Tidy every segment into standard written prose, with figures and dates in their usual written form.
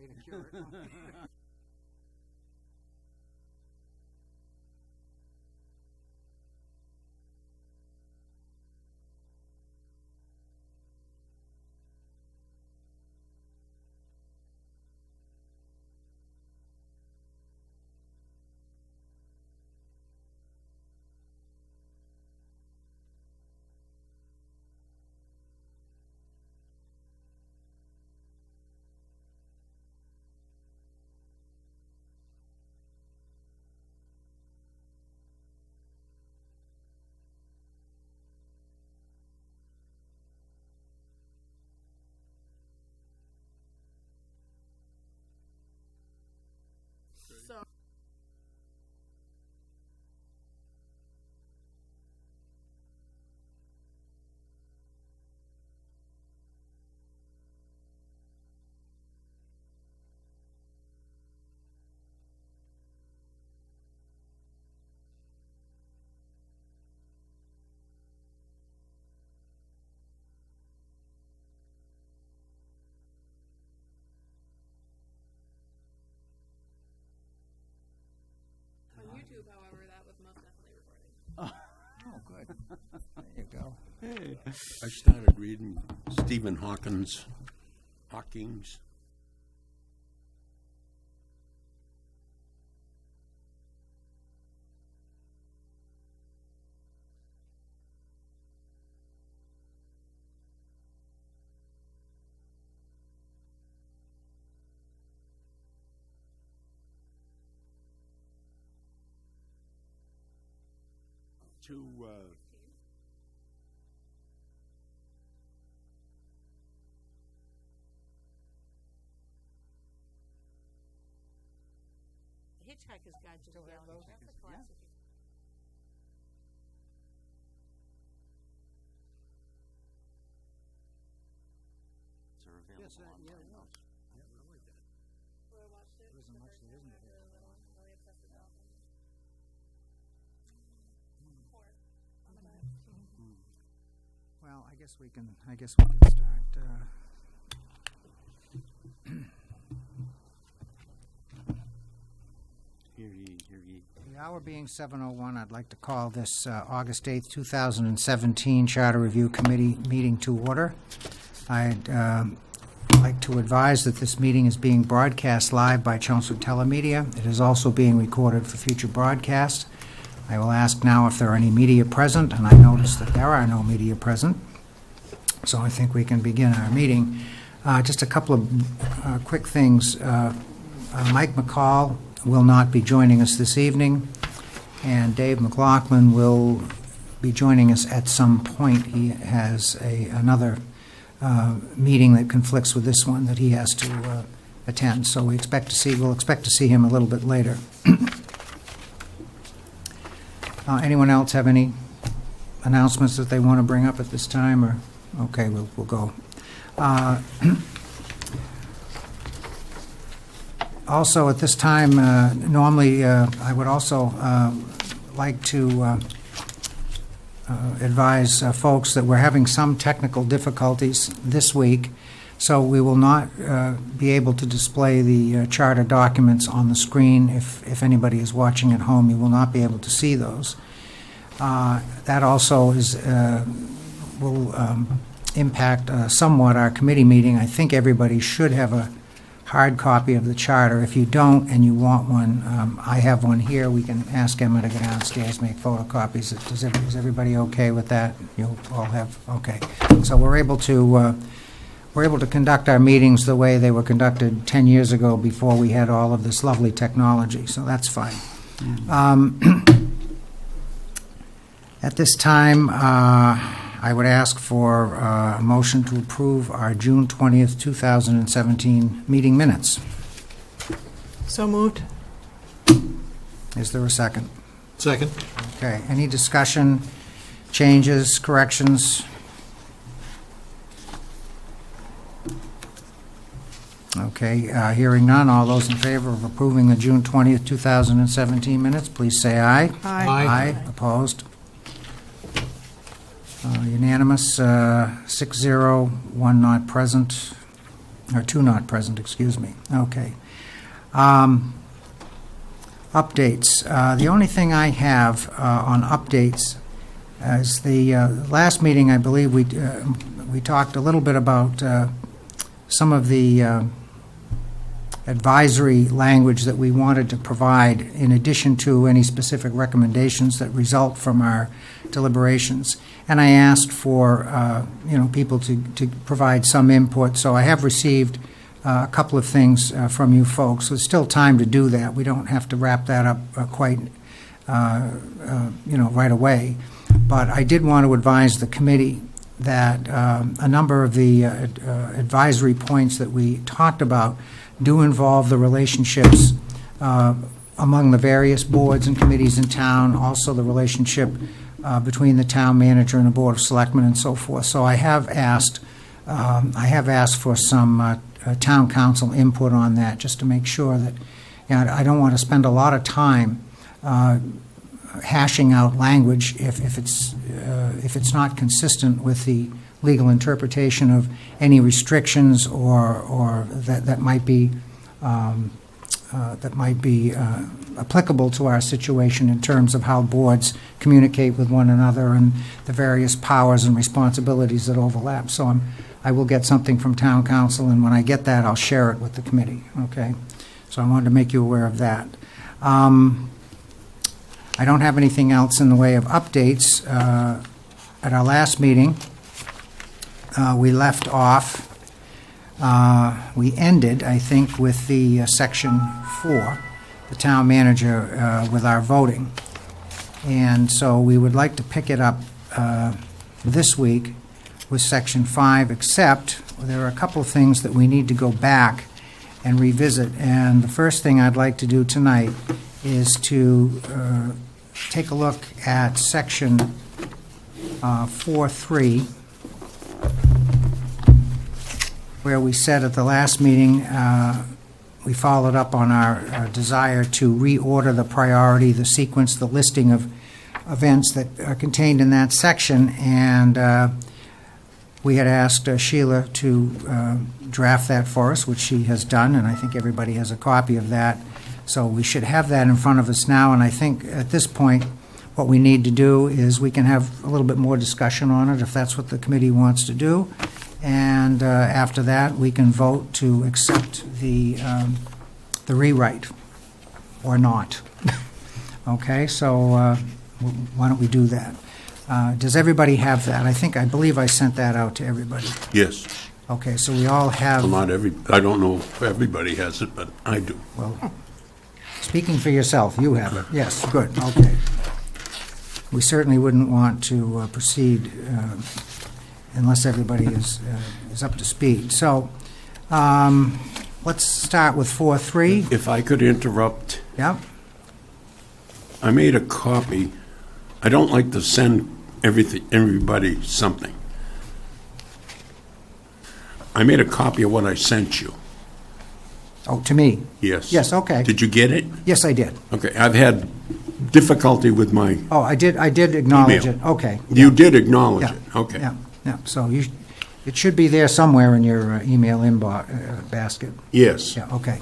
way to cure it. So on YouTube, however, that was most definitely recording. Oh, good. There you go. Hey, I started reading Stephen Hawking's. Hitchhiker's Guide to the Galaxy. That's a classic. They're available Yes, yeah, online it now. was. Yeah, I like that. So I watched it. There isn't much there, isn't it? Really obsessed with that one. Well, I guess we can start. Hear ye, hear ye. The hour being 7:01, I'd like to call this August 8th, 2017 Charter Review Committee meeting to order. I'd like to advise that this meeting is being broadcast live by Chelmsford Telemedia. It is also being recorded for future broadcast. I will ask now if there are any media present, and I notice that there are no media present. So I think we can begin our meeting. Just a couple of quick things. Mike McCall will not be joining us this evening, and Dave McLaughlin will be joining us at some point. He has another meeting that conflicts with this one that he has to attend. So we'll expect to see him a little bit later. Anyone else have any announcements that they want to bring up at this time? Or okay, we'll go. Also, at this time, normally I would also like to advise folks that we're having some technical difficulties this week, so we will not be able to display the charter documents on the screen. If anybody is watching at home, you will not be able to see those. That also will impact somewhat our committee meeting. I think everybody should have a hard copy of the charter. If you don't and you want one, I have one here. We can ask Emma to go downstairs, make photocopies. Is everybody okay with that? You all have, okay. So we're able to conduct our meetings the way they were conducted 10 years ago before we had all of this lovely technology, so that's fine. At this time, I would ask for a motion to approve our June 20th, 2017 meeting minutes. So moved. Is there a second? Second. Okay, any discussion, changes, corrections? Okay, hearing none, all those in favor of approving the June 20th, 2017 minutes, please say aye. Aye. Aye, opposed? Unanimous, 6-0, one not present. or two not present, excuse me. Okay. Updates. The only thing I have on updates is the last meeting, I believe we talked a little bit about some of the advisory language that we wanted to provide in addition to any specific recommendations that result from our deliberations. And I asked for people to provide some input. So I have received a couple of things from you folks. There's still time to do that. We don't have to wrap that up quite right away. But I did want to advise the committee that a number of the advisory points that we talked about do involve the relationships among the various boards and committees in town, also the relationship between the town manager and the Board of Selectmen and so forth. So I have asked for some town council input on that, just to make sure that I don't want to spend a lot of time hashing out language if it's not consistent with the legal interpretation of any restrictions or that might be applicable to our situation in terms of how boards communicate with one another and the various powers and responsibilities that overlap. So I will get something from town council, and when I get that, I'll share it with the committee. Okay, so I wanted to make you aware of that. I don't have anything else in the way of updates. At our last meeting, we left off, we ended, I think, with the section 4, the town manager, with our voting. And so we would like to pick it up this week with section 5, except there are a couple of things that we need to go back and revisit. And the first thing I'd like to do tonight is to take a look at section 4.3, where we said at the last meeting, we followed up on our desire to reorder the priority, the sequence, the listing of events that are contained in that section, and we had asked Sheila to draft that for us, which she has done, and I think everybody has a copy of that. So we should have that in front of us now, and I think at this point, what we need to do is we can have a little bit more discussion on it, if that's what the committee wants to do. And after that, we can vote to accept the rewrite or not. Okay, so why don't we do that? Does everybody have that? I believe I sent that out to everybody. Yes. Okay, so we all have. Well, not I don't know if everybody has it, but I do. Well, speaking for yourself, you have it. Yes, good, okay. We certainly wouldn't want to proceed unless everybody is up to speed. So let's start with 4.3. If I could interrupt, Yep. I made a copy. I don't like to send everybody something. I made a copy of what I sent you. Oh, to me? Yes. Yes, okay. Did you get it? Yes, I did. Okay, I've had difficulty with my Oh, I did acknowledge email. it. Okay. You did acknowledge Yeah. it, okay. Yeah. So it should be there somewhere in your email inbox basket. Yes. Yeah, okay.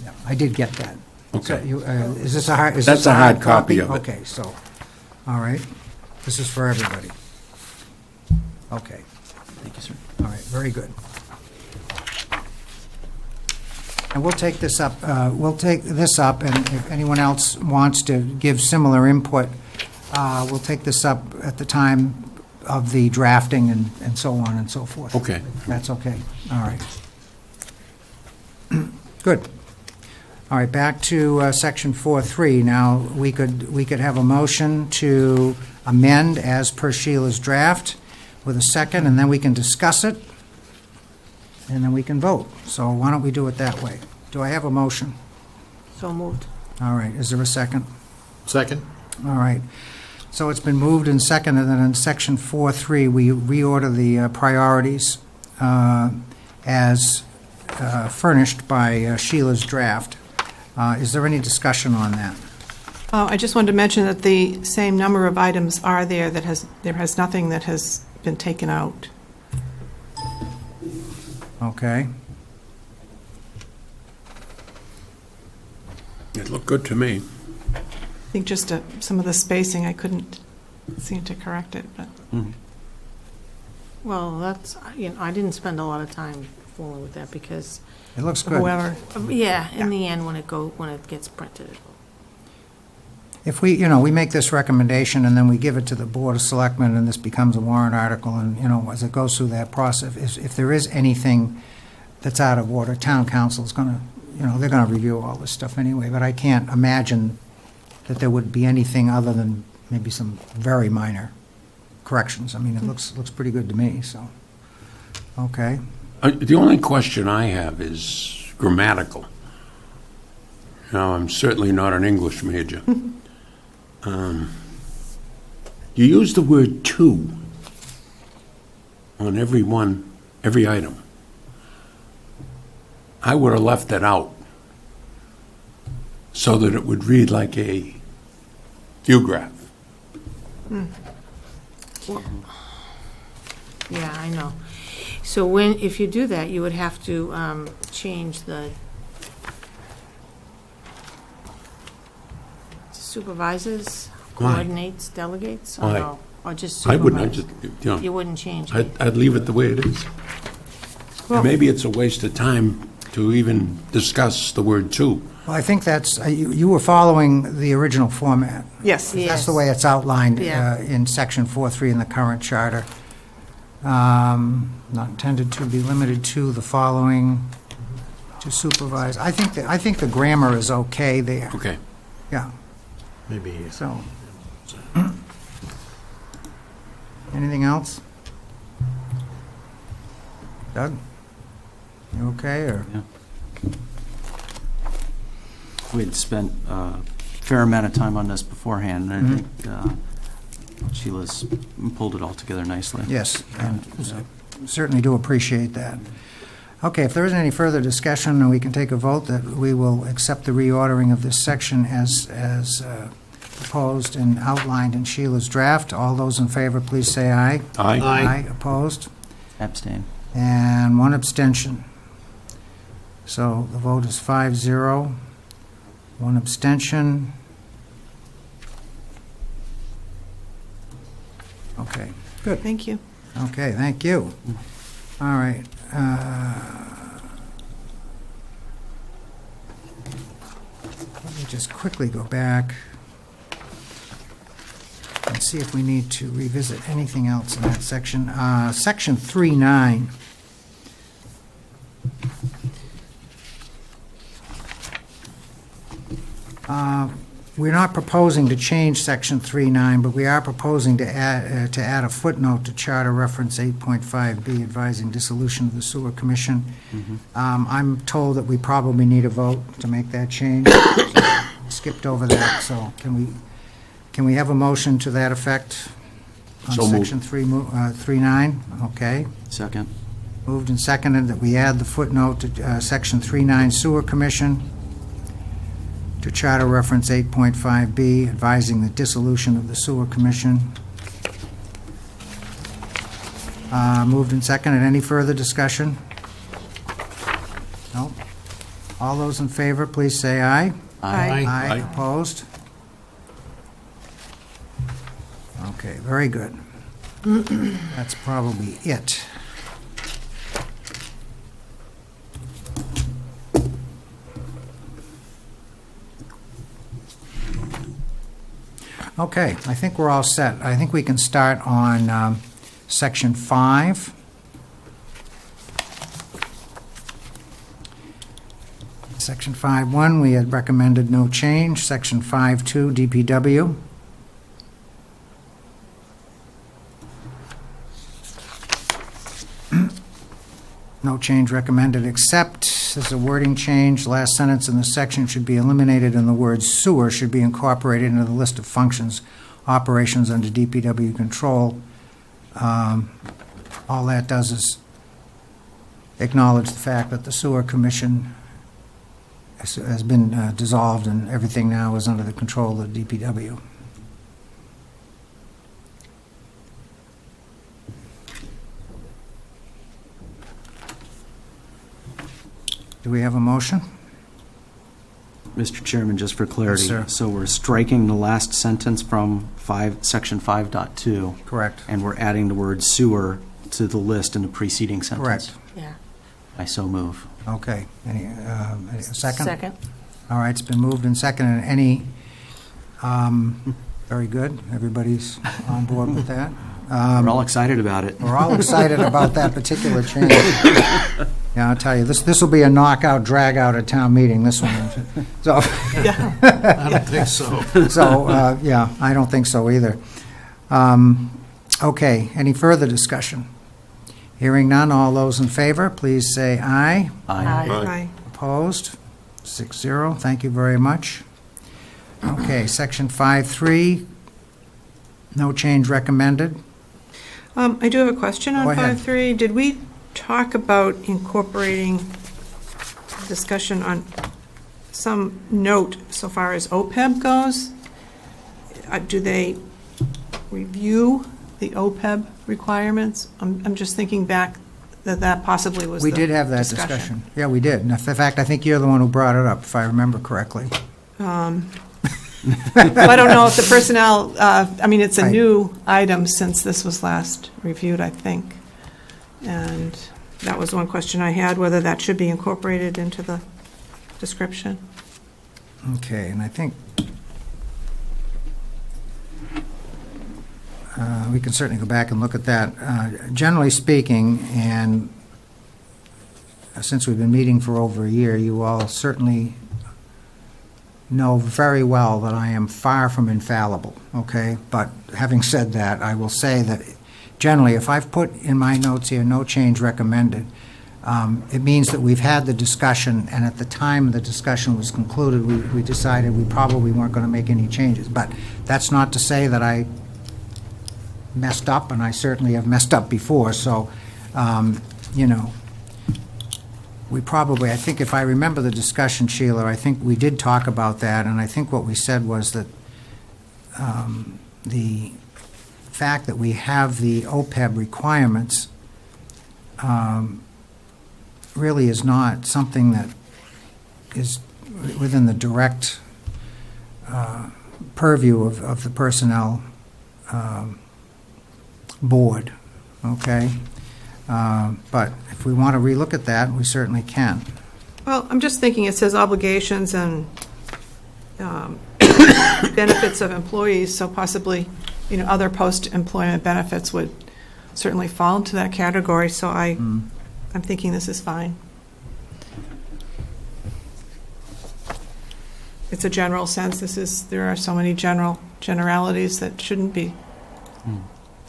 Yeah, I did get that. Okay. So you, is this a hard? Is That's this a hard copy of it. Okay, so, all right. This is for everybody. Okay. Thank you, sir. All right, very good. And we'll take this up, and if anyone else wants to give similar input, we'll take this up at the time of the drafting and so on and so forth. Okay. That's okay. All right. Good. All right, back to section 4.3. Now, we could have a motion to amend as per Sheila's draft with a second, and then we can discuss it, and then we can vote. So why don't we do it that way? Do I have a motion? So moved. All right, is there a second? Second? All right. So it's been moved and seconded that in section 4.3, we reorder the priorities as furnished by Sheila's draft. Is there any discussion on that? I just wanted to mention that the same number of items are there there has nothing that has been taken out. Okay. Look good to me. I think just some of the spacing, I couldn't seem to correct it, but Well, that's, I didn't spend a lot of time fooling with that because It looks good. whoever, yeah, in the end, when it gets printed, If we make this recommendation and then we give it to the Board of Selectmen and this becomes a warrant article and, as it goes through that process, if there is anything that's out of order, town council's gonna, they're gonna review all this stuff anyway, but I can't imagine that there would be anything other than maybe some very minor corrections. I mean, it looks pretty good to me, so, okay. The only question I have is grammatical. Now, I'm certainly not an English major. You use the word "to" on every item. I would have left that out so that it would read like a geograph. yeah, I know. So if you do that, you would have to change the supervisors, Why? coordinates, delegates, or Why? no? Or just I wouldn't, I supervisors? You wouldn't change it? I'd leave it the way it is. And maybe it's a waste of time to even discuss the word "to." Well, I think that's, you were following the original format. yes. Yeah. That's the way it's outlined Yeah. in Section 4.3 in the current charter. Not intended to be limited to the following, to supervise. I think the grammar is okay there, Okay. yeah, Maybe. so. Anything else? Doug? You okay, or? We had spent a fair amount of time on this beforehand, and I think Sheila's pulled it all together nicely. Yes, I certainly do appreciate that. Okay, if there isn't any further discussion, then we can take a vote that we will accept the reordering of this section as proposed and outlined in Sheila's draft. All those in favor, please say aye. Aye. Aye, opposed, Abstain. and one abstention. So the vote is 5-0, one abstention. Okay, good. Thank you. Okay, thank you. All right. Let me just quickly go back and see if we need to revisit anything else in that section. Section 3.9. We're not proposing to change Section 3.9, but we are proposing to add a footnote to Charter Reference 8.5B advising dissolution of the Sewer Commission. I'm told that we probably need a vote to make that change. Skipped over that, so can we have a motion to that effect on So moved. Section 3.9? Okay. Second. Moved and seconded that we add the footnote to Section 3.9 Sewer Commission to Charter Reference 8.5B, advising the dissolution of the Sewer Commission. Moved and seconded. Any further discussion? No? All those in favor, please say aye. Aye. Aye. Opposed? Okay, very good. That's probably it. Okay, I think we're all set. I think we can start on Section 5. Section 5.1, we had recommended no change. Section 5.2, DPW. No change recommended, except, there's a wording change. The last sentence in the section should be eliminated, and the word sewer should be incorporated into the list of functions, operations under DPW control. All that does is acknowledge the fact that the sewer commission has been dissolved, and everything now is under the control of the DPW. Do we have a motion? Mr. Chairman, just for clarity. Yes, sir. So we're striking the last sentence from section 5.2. Correct. And we're adding the word sewer to the list in the preceding sentence. Correct. Yeah. I so move. Okay. Any second? Second. All right, it's been moved and seconded. Any, very good. Everybody's on board with that. We're all excited about it. We're all excited about that particular change. Yeah, I'll tell you, this will be a knockout, drag-out at town meeting, this one. So, I don't think so. so, yeah, I don't think so either. Okay, any further discussion? Hearing none, all those in favor, please say aye. Aye. Aye. Opposed? 6-0, thank you very much. Okay, section 5.3, no change recommended. I do have a question on Go ahead. 5.3. Did we talk about incorporating discussion on some note so far as OPEB goes? Do they review the OPEB requirements? I'm just thinking back that possibly was We the did have that discussion. Yeah, we did. And in fact, I think you're the one who brought it up, if I remember correctly. I don't know if the personnel, it's a Right. new item since this was last reviewed, I think. And that was one question I had, whether that should be incorporated into the description. Okay, and I think we can certainly go back and look at that. Generally speaking, and since we've been meeting for over a year, you all certainly know very well that I am far from infallible, okay? But having said that, I will say that generally, if I've put in my notes here, no change recommended, it means that we've had the discussion, and at the time the discussion was concluded, we decided we probably weren't going to make any changes. But that's not to say that I messed up, and I certainly have messed up before, so, we probably, I think if I remember the discussion, Sheila, I think we did talk about that, and I think what we said was that the fact that we have the OPEB requirements really is not something that is within the direct purview of the personnel board, okay? But if we want to relook at that, we certainly can. Well, I'm just thinking, it says obligations and benefits of employees, so possibly, other post-employment benefits would certainly fall into that category, so I'm thinking this is fine. It's a general sense. There are so many generalities that shouldn't be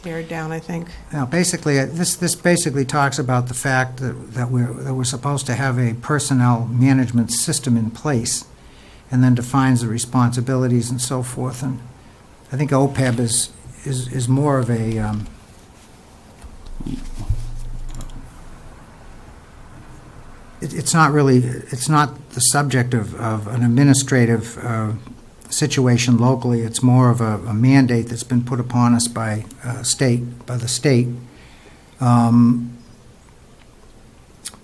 pared down, I think. Now, basically, this basically talks about the fact that we're supposed to have a personnel management system in place, and then defines the responsibilities and so forth. And I think OPEB is more of a it's not the subject of an administrative situation locally. It's more of a mandate that's been put upon us by the state,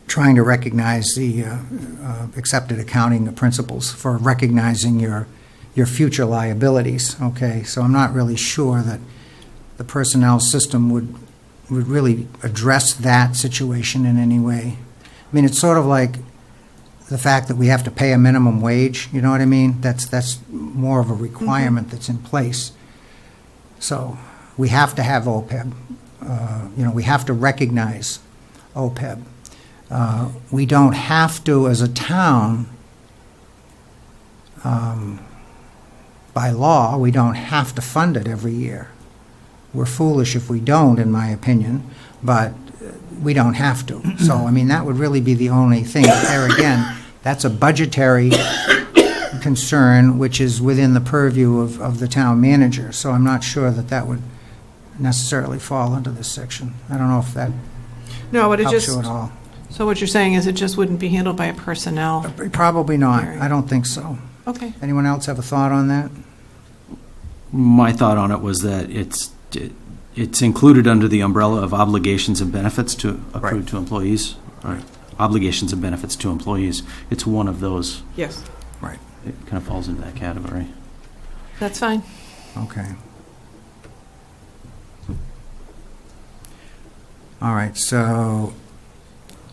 trying to recognize the accepted accounting principles for recognizing your future liabilities. Okay, so I'm not really sure that the personnel system would really address that situation in any way. I mean, it's sort of like the fact that we have to pay a minimum wage, you know what I mean? That's more of a requirement that's in place. So we have to have OPEB. We have to recognize OPEB. We don't have to, as a town, by law, we don't have to fund it every year. We're foolish if we don't, in my opinion, but we don't have to. So, I mean, that would really be the only thing. But there again, that's a budgetary concern, which is within the purview of the town manager. So I'm not sure that would necessarily fall into this section. I don't know if that No, but it helps just, you at all. so what you're saying is it just wouldn't be handled by a personnel. Probably not. Area. I don't think so. Okay. Anyone else have a thought on that? My thought on it was that it's included under the umbrella of obligations and benefits to accrue Right. to employees. Right. Obligations and benefits to employees. It's one of those Yes. Right. It kind of falls into that category. That's fine. Okay. All right, so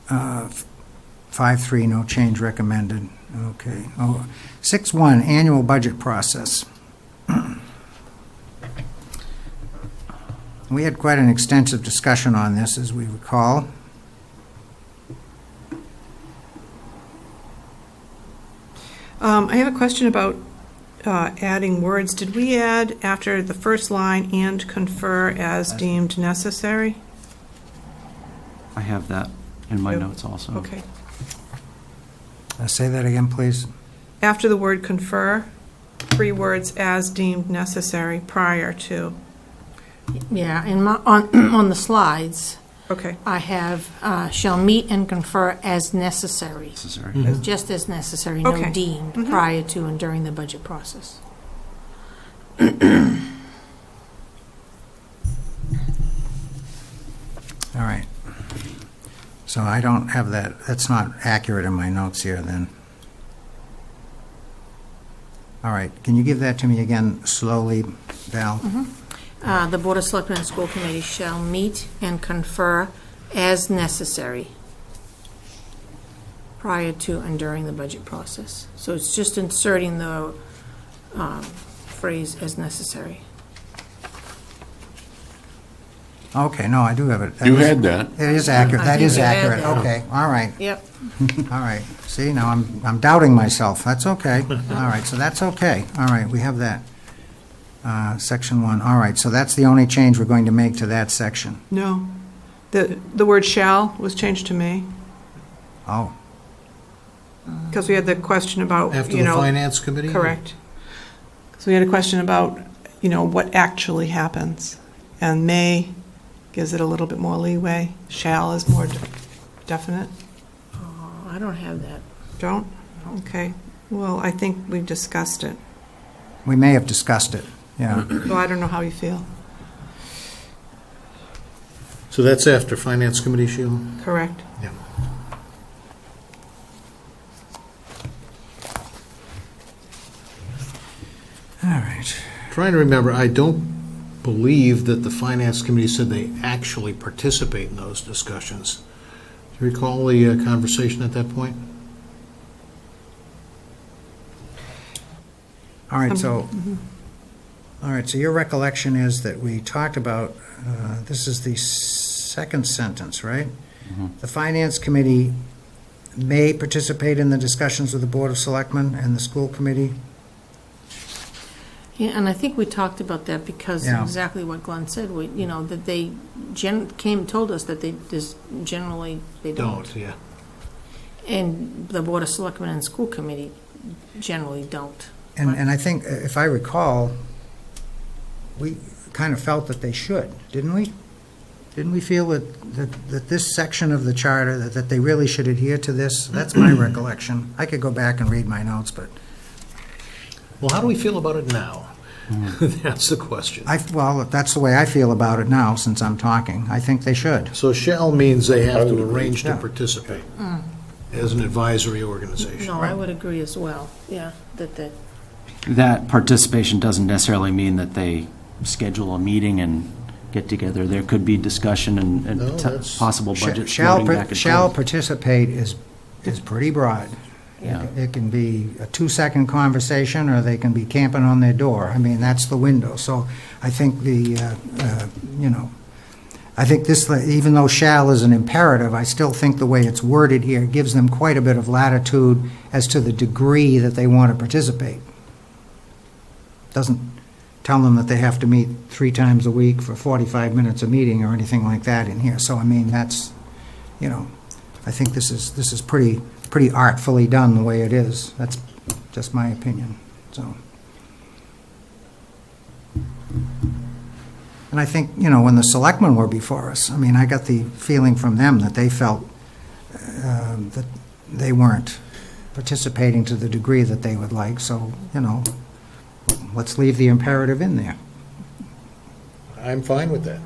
5-3, no change recommended. Okay. 6-1, annual budget process. We had quite an extensive discussion on this, as we recall. I have a question about adding words. Did we add after the first line "and confer as deemed necessary"? I have that in my Yep. notes also. Okay. Say that again, please. After the word "confer," 3 words "as deemed necessary" prior to. Yeah, on the slides, Okay. I have, shall meet and confer as necessary, Necessary. just as necessary, Okay. no deemed, Mhm. prior to and during the budget process. All right. So I don't have that, that's not accurate in my notes here, then. All right, can you give that to me again slowly, Val? The Board of Selectmen and School Committee shall meet and confer as necessary prior to and during the budget process. So it's just inserting the phrase "as necessary." Okay, no, I do have it. You had that. It is accurate, I that think is you had accurate, that. okay, all right, Yep. all right. See, now I'm doubting myself, that's okay. All right, so that's okay, all right, we have that. Section 1, all right, so that's the only change we're going to make to that section. No. The word "shall" was changed to "may," Oh, because we had the question about, After you the know. finance committee? Correct. So we had a question about, you know, what actually happens. And "may" gives it a little bit more leeway. "Shall" is more definite. Oh, I don't have that. Don't? Okay. Well, I think we've discussed it. we may have discussed it, yeah. Well, I don't know how you feel. So that's after finance committee, Sheila? Correct. Yeah. All right. Trying to remember, I don't believe that the finance committee said they actually participate in those discussions. Do you recall the conversation at that point? All right, so, all right, so your recollection is that we talked about, this is the second sentence, right? The Finance Committee may participate in the discussions with the Board of Selectmen and the School Committee. Yeah, and I think we talked about that because Yeah. exactly what Glenn said, that they told us that they just generally, they don't. Yeah. And the Board of Selectmen and School Committee generally don't. And I think, if I recall, we kind of felt that they should, didn't we? Didn't we feel that this section of the charter, that they really should adhere to this? That's my recollection. I could go back and read my notes, but Well, how do we feel about it now? That's the question. well, that's the way I feel about it now, since I'm talking. I think they should. So "shall" means they have to arrange to Yeah. participate as an advisory organization. No, I would agree as well, yeah, that. That participation doesn't necessarily mean that they schedule a meeting and get together. There could be discussion and No, that's- possible budget Shall floating back and shall forth. participate is pretty broad. Yeah. It can be a 2-second conversation, or they can be camping on their door. I mean, that's the window. So I think I think this, even though "shall" is an imperative, I still think the way it's worded here gives them quite a bit of latitude as to the degree that they want to participate. Doesn't tell them that they have to meet 3 times a week for 45 minutes a meeting or anything like that in here. So, I mean, that's, I think this is pretty artfully done the way it is. That's just my opinion, so. And I think, when the selectmen were before us, I mean, I got the feeling from them that they felt that they weren't participating to the degree that they would like, so, let's leave the imperative in there. I'm fine with that.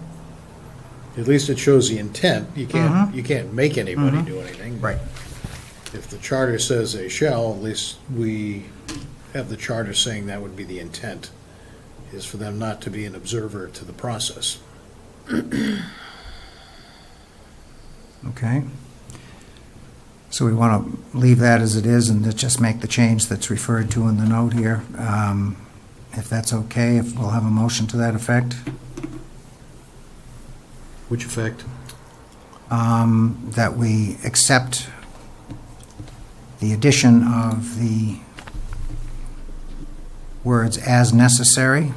At least it shows the intent. You can't make anybody do anything. Right. If the charter says they shall, at least we have the charter saying that would be the intent, is for them not to be an observer to the process. Okay. So we want to leave that as it is and just make the change that's referred to in the note here. If that's okay, if we'll have a motion to that effect. Which effect? That we accept the addition of the words "as necessary."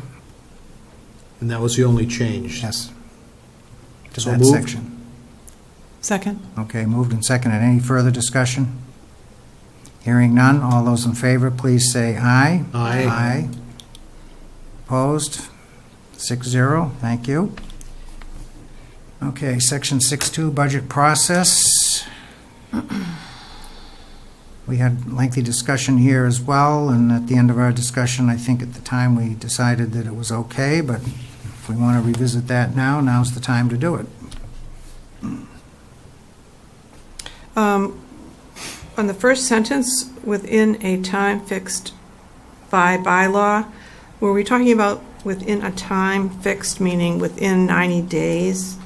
And that was the only change? Yes. To So that moved. section. Second? Okay, moved and seconded. Any further discussion? Hearing none. All those in favor, please say aye. Aye. Aye. Opposed? 6-0. Thank you. Okay, section 6.2, budget process. We had lengthy discussion here as well, and at the end of our discussion, I think at the time we decided that it was okay, but if we want to revisit that now, now's the time to do it. On the first sentence, within a time fixed by bylaw, were we talking about within a time fixed, meaning within 90 days?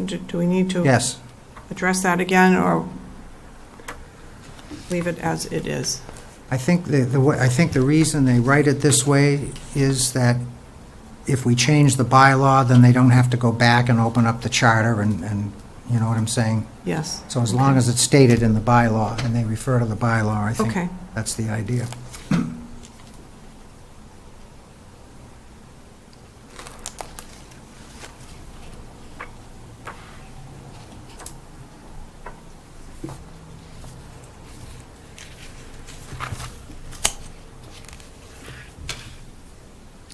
Do we need to Yes. address that again, or leave it as it is? I think I think the reason they write it this way is that if we change the bylaw, then they don't have to go back and open up the charter and you know what I'm saying? Yes. So as long as it's stated in the bylaw and they refer to the bylaw, I think Okay. that's the idea.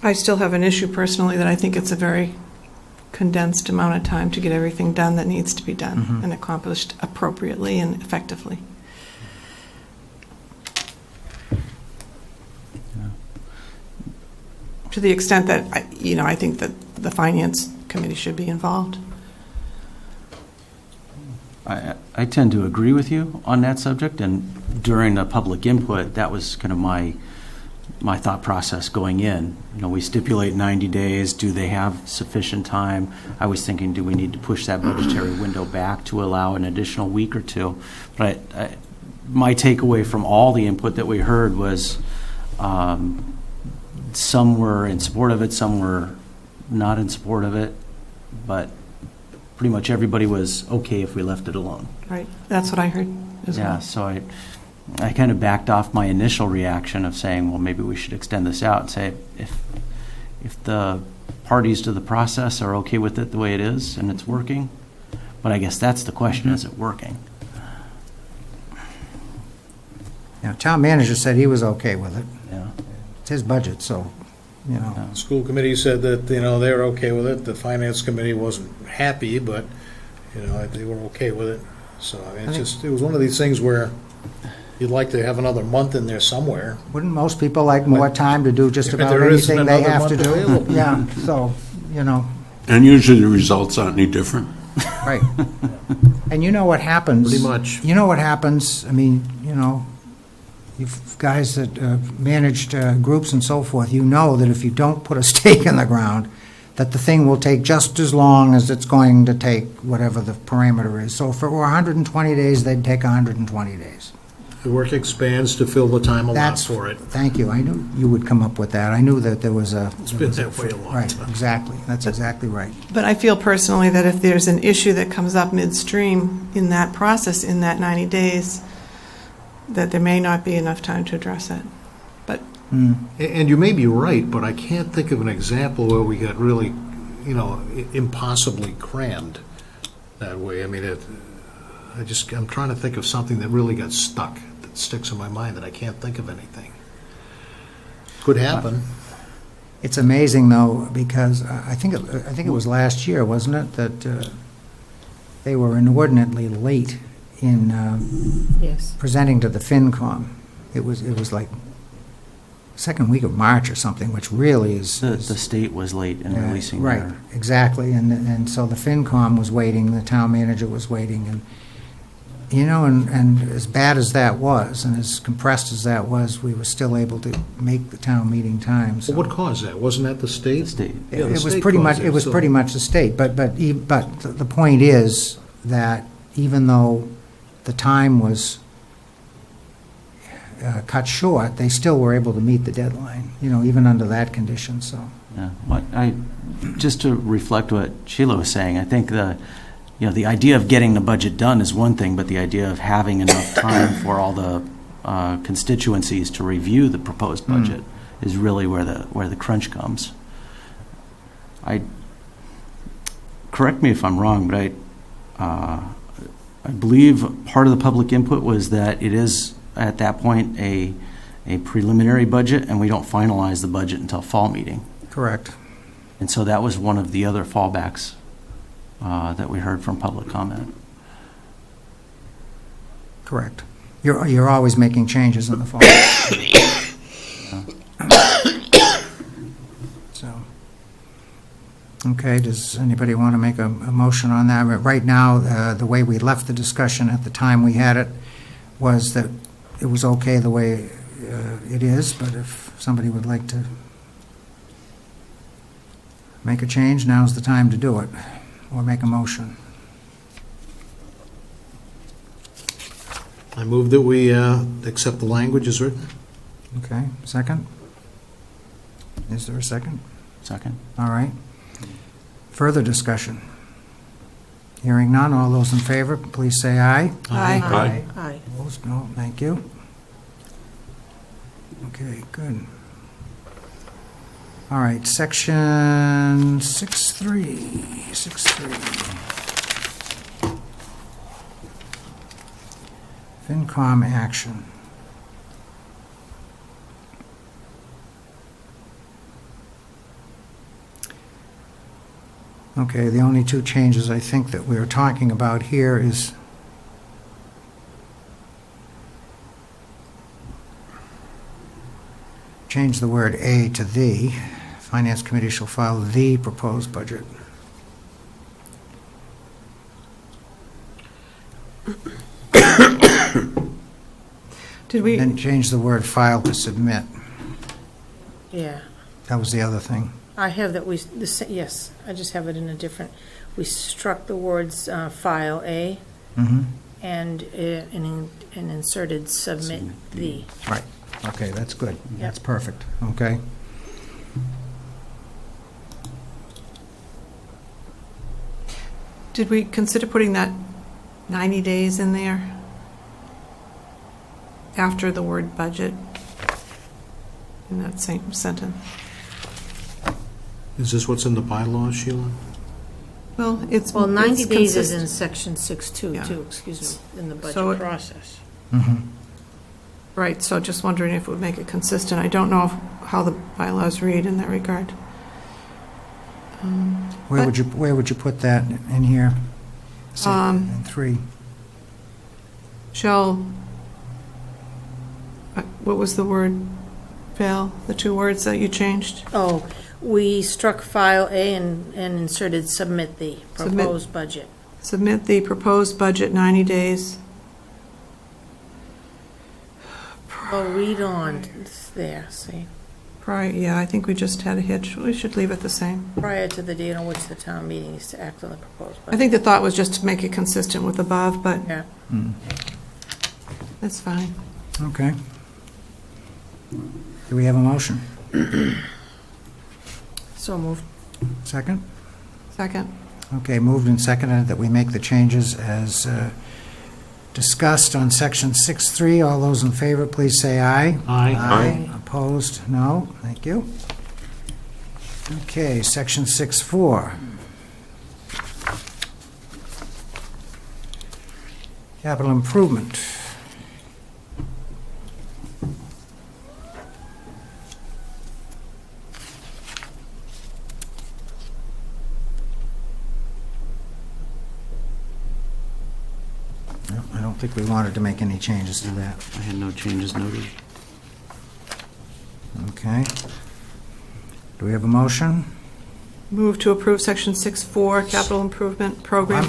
I still have an issue personally that I think it's a very condensed amount of time to get everything done that needs to be done and accomplished appropriately and effectively. To the extent that, I think that the Finance Committee should be involved. I tend to agree with you on that subject, and during the public input, that was kind of my thought process going in. We stipulate 90 days. Do they have sufficient time? I was thinking, do we need to push that budgetary window back to allow an additional week or two? But my takeaway from all the input that we heard was some were in support of it, some were not in support of it, but pretty much everybody was okay if we left it alone. Right, that's what I heard as Yeah, well. so I kind of backed off my initial reaction of saying, well, maybe we should extend this out and say, if the parties to the process are okay with it the way it is and it's working, but I guess that's the question, is it working? Yeah, town manager said he was okay with it. Yeah. It's his budget, so, Yeah. School committee said that, they were okay with it. The finance committee wasn't happy, but, they were okay with it. So, it was one of these things where you'd like to have another month in there somewhere. wouldn't most people like more time to do just If about there isn't anything they another have to month do? available. Yeah, so, And usually the results aren't any different. right. And you know what happens? Pretty much. You know what happens, you guys that managed groups and so forth, you know that if you don't put a stake in the ground, that the thing will take just as long as it's going to take whatever the parameter is. So if it were 120 days, they'd take 120 days. The work expands to fill the time allowed That's for it. Thank you. I knew you would come up with that. I knew that there was a... It's been that way a long Right, time. exactly. That's exactly right. But I feel personally that if there's an issue that comes up midstream in that process, in that 90 days, that there may not be enough time to address it. But And you may be right, but I can't think of an example where we got really, impossibly crammed that way. I'm trying to think of something that really got stuck, that sticks in my mind, that I can't think of anything. Could happen. It's amazing, though, because I think it was last year, wasn't it, that they were inordinately late in Yes. presenting to the FinCom. It was like second week of March or something, which really is... The state was late in releasing Right, their... exactly, and so the FinCom was waiting, the town manager was waiting, and You know, and as bad as that was, and as compressed as that was, we were still able to make the town meeting time, so. Well, what caused that? Wasn't that the state? State. Yeah, the It was state pretty much, caused it was so- pretty much the state, but the point is that even though the time was cut short, they still were able to meet the deadline, you know, even under that condition, so. Yeah, just to reflect what Sheila was saying, I think the idea of getting the budget done is one thing, but the idea of having enough time for all the constituencies to review the proposed budget is really where the crunch comes. Correct me if I'm wrong, but I believe part of the public input was that it is at that point a preliminary budget, and we don't finalize the budget until fall meeting. Correct. And so that was one of the other fallbacks that we heard from public comment. Correct. You're always making changes in the fall. So, okay, does anybody want to make a motion on that? Right now, the way we left the discussion at the time we had it was that it was okay the way it is, but if somebody would like to make a change, now's the time to do it, or make a motion. I move that we accept the language as written. Okay, second? Is there a second? Second. All right. Further discussion? Hearing none, all those in favor, please say aye. Aye. Aye. Opposed, no, thank you. Okay, good. All right, section 6.3. FinCom action. Okay, the only two changes I think that we're talking about here is change the word "a" to "the." Finance Committee shall file the proposed budget. Did we, Then change the word "file" to "submit." Yeah. That was the other thing. I have that yes, I just have it in a different, we struck the words file A Mm-hmm. and inserted submit the. Right. Okay, that's good. Yep. That's perfect. Okay. did we consider putting that 90 days in there? After the word budget? In that same sentence? Is this what's in the bylaws, Sheila? Well, it's. Well, 90 it's days is consistent. in section 6.2 Yeah. too, excuse me, in the So budget it- process. Mm-hmm. Right, so just wondering if it would make it consistent. I don't know how the bylaws read in that regard. Where But- would you put that in here? Say, Um, in 3. Shall, what was the word, Val? The two words that you changed? Oh, we struck file A and inserted submit the Submit. proposed budget. Submit the proposed budget 90 days. Oh, read on, it's there, see, Prior, yeah, I think we just had a hitch. We should leave it the same. prior to the date on which the town meeting is to act on the proposed I budget. think the thought was just to make it consistent with above, but Yeah, that's fine. Okay. Do we have a motion? so moved. Second? Second. Okay, moved and seconded that we make the changes as discussed on section 6.3. All those in favor, please say aye. Aye. Opposed? No. Thank you. Okay, section 6.4. Capital improvement. No, I don't think we wanted to make any changes to that. I had no changes noted. Okay. Do we have a motion? Move to approve section 6.4, capital improvement program.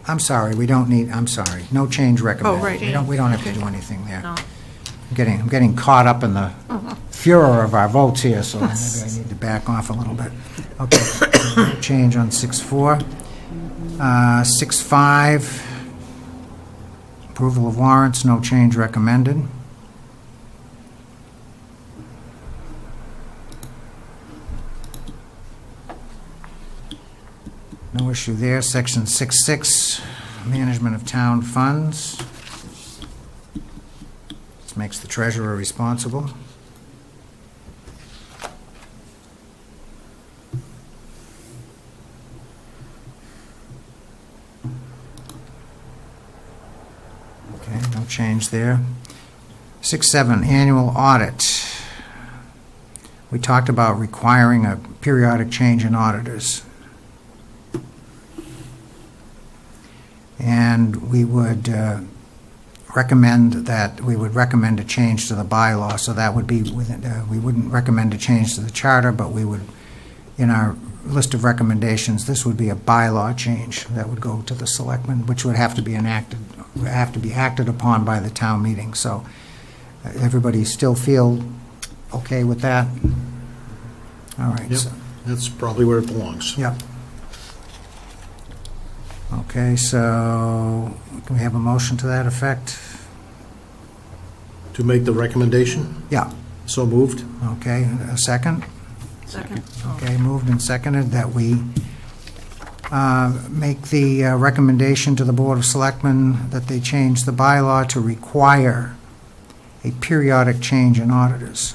I'm sorry, we don't need, I'm sorry, no change recommended. Oh, right. We don't have to Okay. do anything there. No. I'm getting caught up in the furor of our votes here, so maybe I need to back off a little bit. Okay, no change on 6.4. 6.5, approval of warrants, no change recommended. No issue there. Section 6.6, management of town funds. This makes the treasurer responsible. Okay, no change there. 6.7, annual audit. We talked about requiring a periodic change in auditors. And we would recommend a change to the bylaw, so that would be within, we wouldn't recommend a change to the charter, but we would, in our list of recommendations, this would be a bylaw change that would go to the selectmen, which would have to be acted upon by the town meeting. So everybody still feel okay with that? All right. Yep, so- that's probably where it belongs. Yep. Okay, so can we have a motion to that effect? To make the recommendation, Yeah, so moved. okay, a second? Second. Okay, moved and seconded that we make the recommendation to the Board of Selectmen that they change the bylaw to require a periodic change in auditors.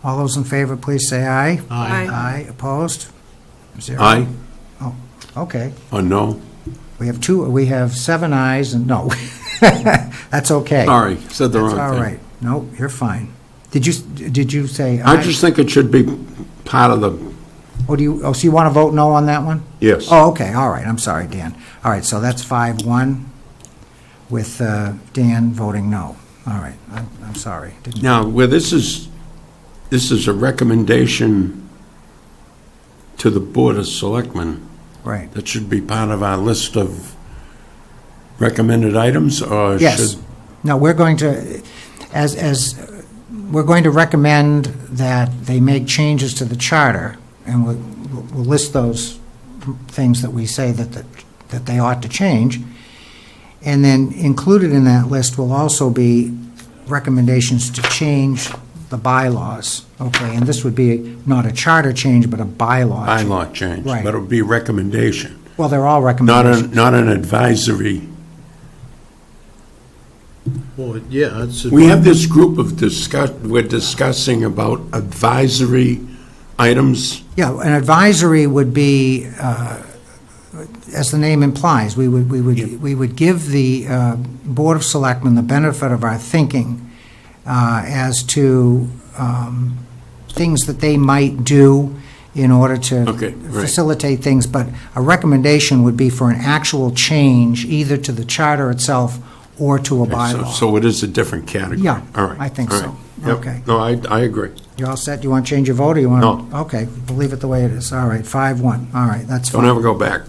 All those in favor, please say aye. Aye. Aye, opposed? 0. Aye Oh, okay. or no? We have 7 ayes and no. That's okay. Sorry, said the wrong That's thing. all right. No, you're fine. Did you say aye? I just think it should be part of the, So you want to vote no on that one? yes. Oh, okay, all right, I'm sorry, Dan. All right, so that's 5-1 with Dan voting no. All right, I'm sorry. Didn't- Now, where this is a recommendation to the Board of Selectmen, Right, that should be part of our list of recommended items, or yes. should? No, we're going to, we're going to recommend that they make changes to the charter, and we'll list those things that we say that they ought to change. And then included in that list will also be recommendations to change the bylaws, okay? And this would be not a charter change, but a bylaw change. Bylaw change, Right. but it would be recommendation, Well, they're all not recommendations. not an advisory. Well, yeah, it's. We have this group of we're discussing about advisory items. Yeah, an advisory would be, as the name implies, we would give the Board of Selectmen the benefit of our thinking as to things that they might do in order to Okay, right. facilitate things, but a recommendation would be for an actual change either to the charter itself or to a bylaw. So it is a different category. Yeah, All right. I think all so. right. Yep. Okay. No, I agree. You all set? You want to change your vote, or you want to? No. Okay, we'll leave it the way it is. All right, 5-1. All right, that's fine. Don't ever go back.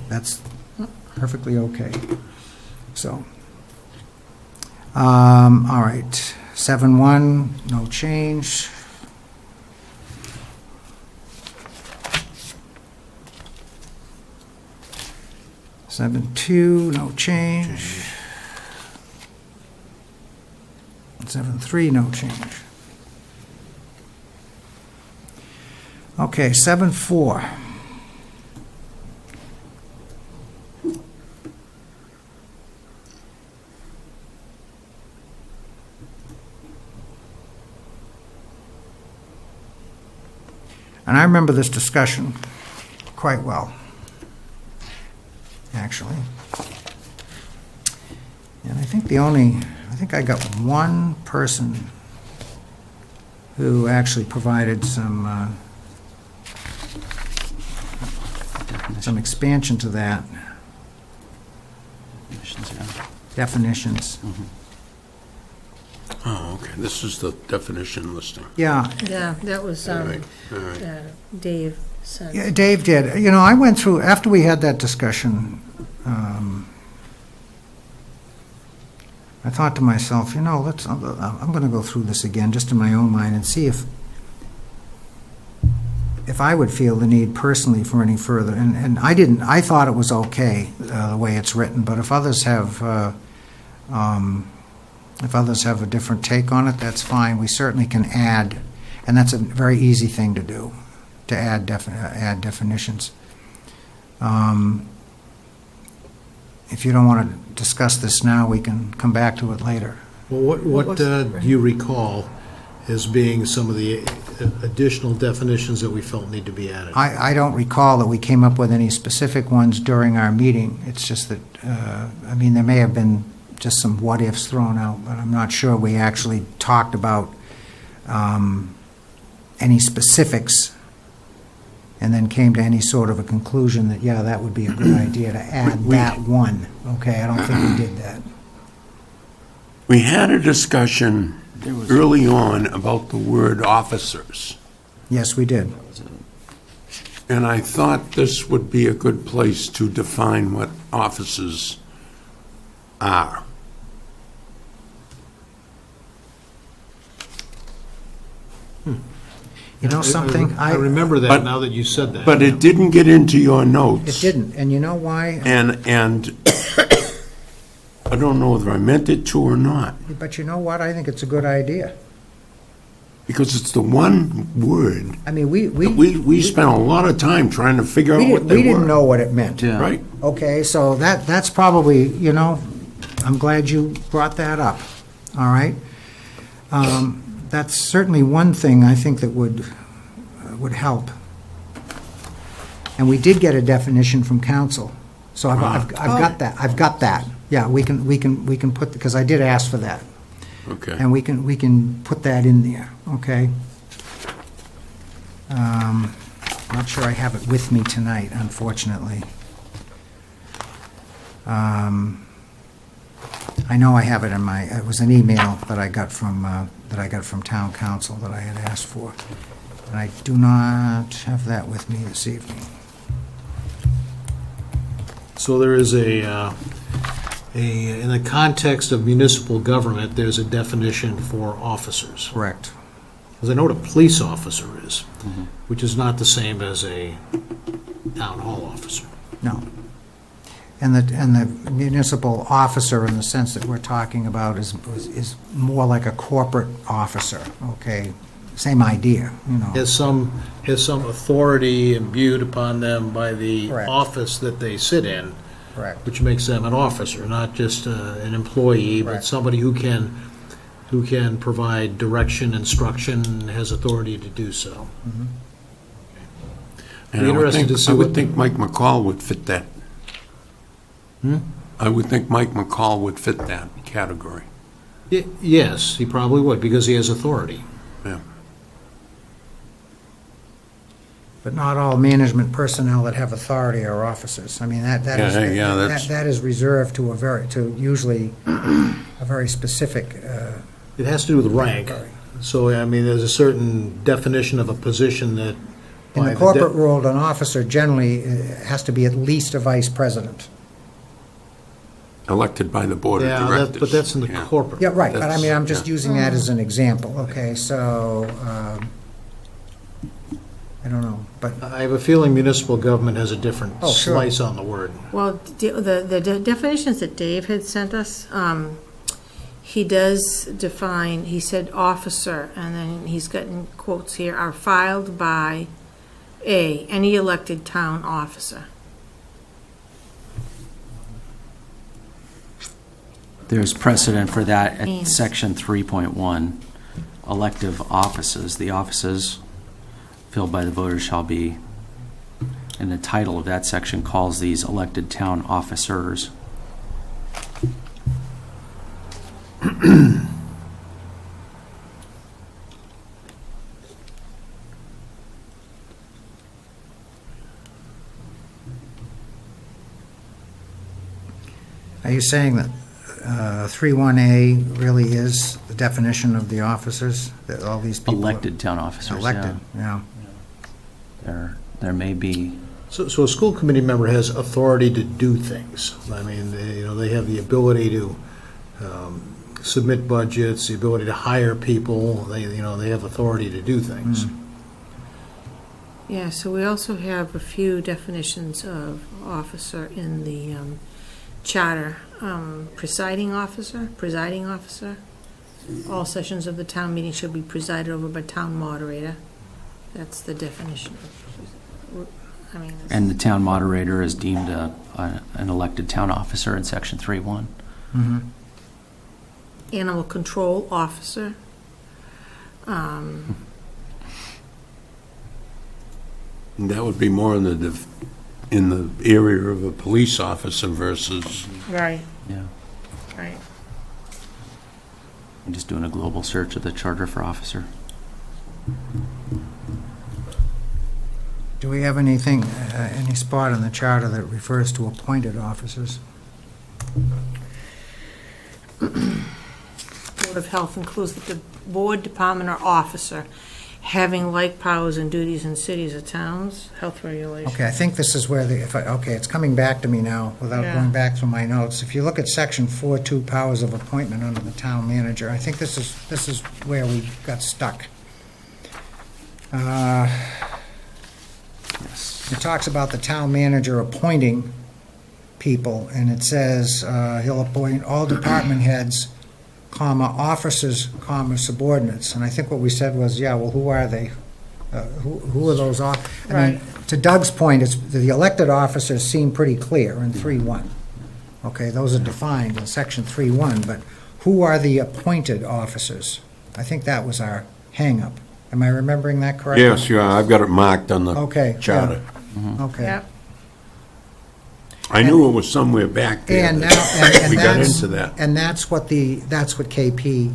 That's perfectly okay. So, all right, 7-1, no change. Seven two, no change. 7-3, no change. Okay, 7-4. And I remember this discussion quite well, actually. And I think I got one person who actually provided some expansion to that, Definitions, yeah. definitions. Oh, okay, this is the definition listing. Yeah, Yeah, that was, All right, all right. Dave sent. yeah, Dave did. You know, I went through, after we had that discussion, I thought to myself, you know, I'm going to go through this again, just in my own mind, and see if I would feel the need personally for any further. And I didn't. I thought it was okay the way it's written. But if others have a different take on it, that's fine. We certainly can add, and that's a very easy thing to do, to add definitions. If you don't want to discuss this now, we can come back to it later. Well, what do you recall as being some of the additional definitions that we felt need to be added? I don't recall that we came up with any specific ones during our meeting. It's just that, I mean, there may have been just some what-ifs thrown out, but I'm not sure we actually talked about any specifics and then came to any sort of a conclusion that, yeah, that would be a good idea to add that one. Okay, I don't think we did that. We had a discussion early on about the word officers, Yes, we did. and I thought this would be a good place to define what officers are. You know something? I remember that But- now that you said that. But it didn't get into your notes. It didn't, and you know why? And I don't know whether I meant it to or not, But you know what? I think it's a good idea. because it's the one word I mean, we that we spent a lot of time trying to figure out what we they were. didn't know what it meant. Yeah. Right? Okay, so that's probably, you know, I'm glad you brought that up, all right? That's certainly one thing I think that would help. And we did get a definition from council, so I've got that, I've got that. Yeah, we can put, because I did ask for that, Okay. and we can put that in there, okay? Not sure I have it with me tonight, unfortunately. I know I have it in my, it was an email that I got from town council that I had asked for. And I do not have that with me this evening. So there is in the context of municipal government, there's a definition for officers. Correct. Because I know what a police officer is, which is not the same as a town hall officer. No. And the municipal officer, in the sense that we're talking about, is more like a corporate officer, okay? Same idea, you know. Has some authority imbued upon them by the Correct. office that they sit in, Correct. which makes them an officer, not just an employee, but Correct. somebody who can provide direction, instruction, and has authority to do so. And Interested to see I would what- think Mike McCall would fit that. Hmm? I would think Mike McCall would fit that category. Yes, he probably would, because he has authority. Yeah. But not all management personnel that have authority are officers. I mean, that is, Yeah, that's- that is reserved to usually a very specific, It has to do with rank. Right. So, I mean, there's a certain definition of a position that. in by the de- corporate world, an officer generally has to be at least a vice president. Elected by the board of Yeah, directors. but that's in the Yeah. corporate. Yeah, right, but I mean, I'm That's- just using that as an example, okay, so, I don't know, but, I have a feeling municipal government has a different Oh, sure. slice on the word. Well, the definitions that Dave had sent us, he does define, he said officer, and then he's got in quotes here, are filed by any elected town officer. There's precedent for that at Means. section 3.1, elective offices. The offices filled by the voters shall be, and the title of that section calls these elected town officers. are you saying that 31A really is the definition of the officers, that all these people. Elected town officers, yeah. Elected, yeah. There may be, So a school committee member has authority to do things. I mean, they have the ability to submit budgets, the ability to hire people. They have authority to do things. Yeah, so we also have a few definitions of officer in the charter. Presiding officer. All sessions of the town meeting should be presided over by town moderator. That's the definition. and the town moderator is deemed an elected town officer in section 3.1. Mm-hmm. Animal control officer. And that would be more in the area of a police officer versus, Right, Yeah. right. I'm just doing a global search of the charter for officer. Do we have anything, any spot in the charter that refers to appointed officers? Board of Health includes the board, department, or officer having like powers and duties in cities or towns, health regulations. Okay, I think this is where okay, it's coming back to me now without Yeah. going back through my notes. If you look at section 4.2, powers of appointment under the town manager, I think this is where we got stuck. It talks about the town manager appointing people, and it says he'll appoint all department heads, officers, subordinates. And I think what we said was, yeah, well, who are they? Who are those? I mean, to Doug's point, the elected officers seem pretty clear in 3.1. Okay, those are defined in section 3.1, but who are the appointed officers? I think that was our hang-up. Am I remembering that correctly? yes, yeah, I've got it marked on the Okay, yeah. charter. Okay. Yep. I knew it was somewhere back there. And now, that and we got that's, into that. and that's what KP,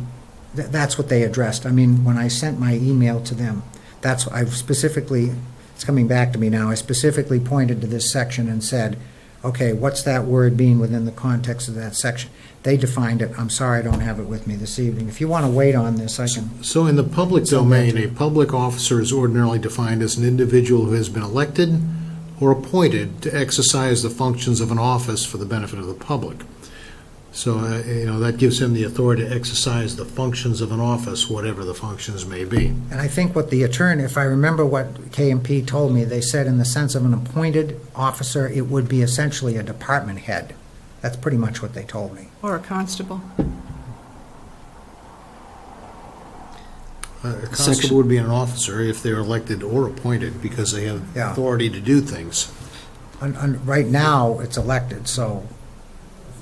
that's what they addressed. I mean, when I sent my email to them, it's coming back to me now, I specifically pointed to this section and said, okay, what's that word mean within the context of that section? They defined it. I'm sorry I don't have it with me this evening. If you want to wait on this, I can. So in the public domain, a public officer is ordinarily defined as an individual who has been elected or appointed to exercise the functions of an office for the benefit of the public. So, that gives him the authority to exercise the functions of an office, whatever the functions may be. And I think what the attorney, if I remember what KMP told me, they said in the sense of an appointed officer, it would be essentially a department head. That's pretty much what they told me. Or a constable. A constable would be an officer if they're elected or appointed because they have Yeah. authority to do things. Right now, it's elected, so,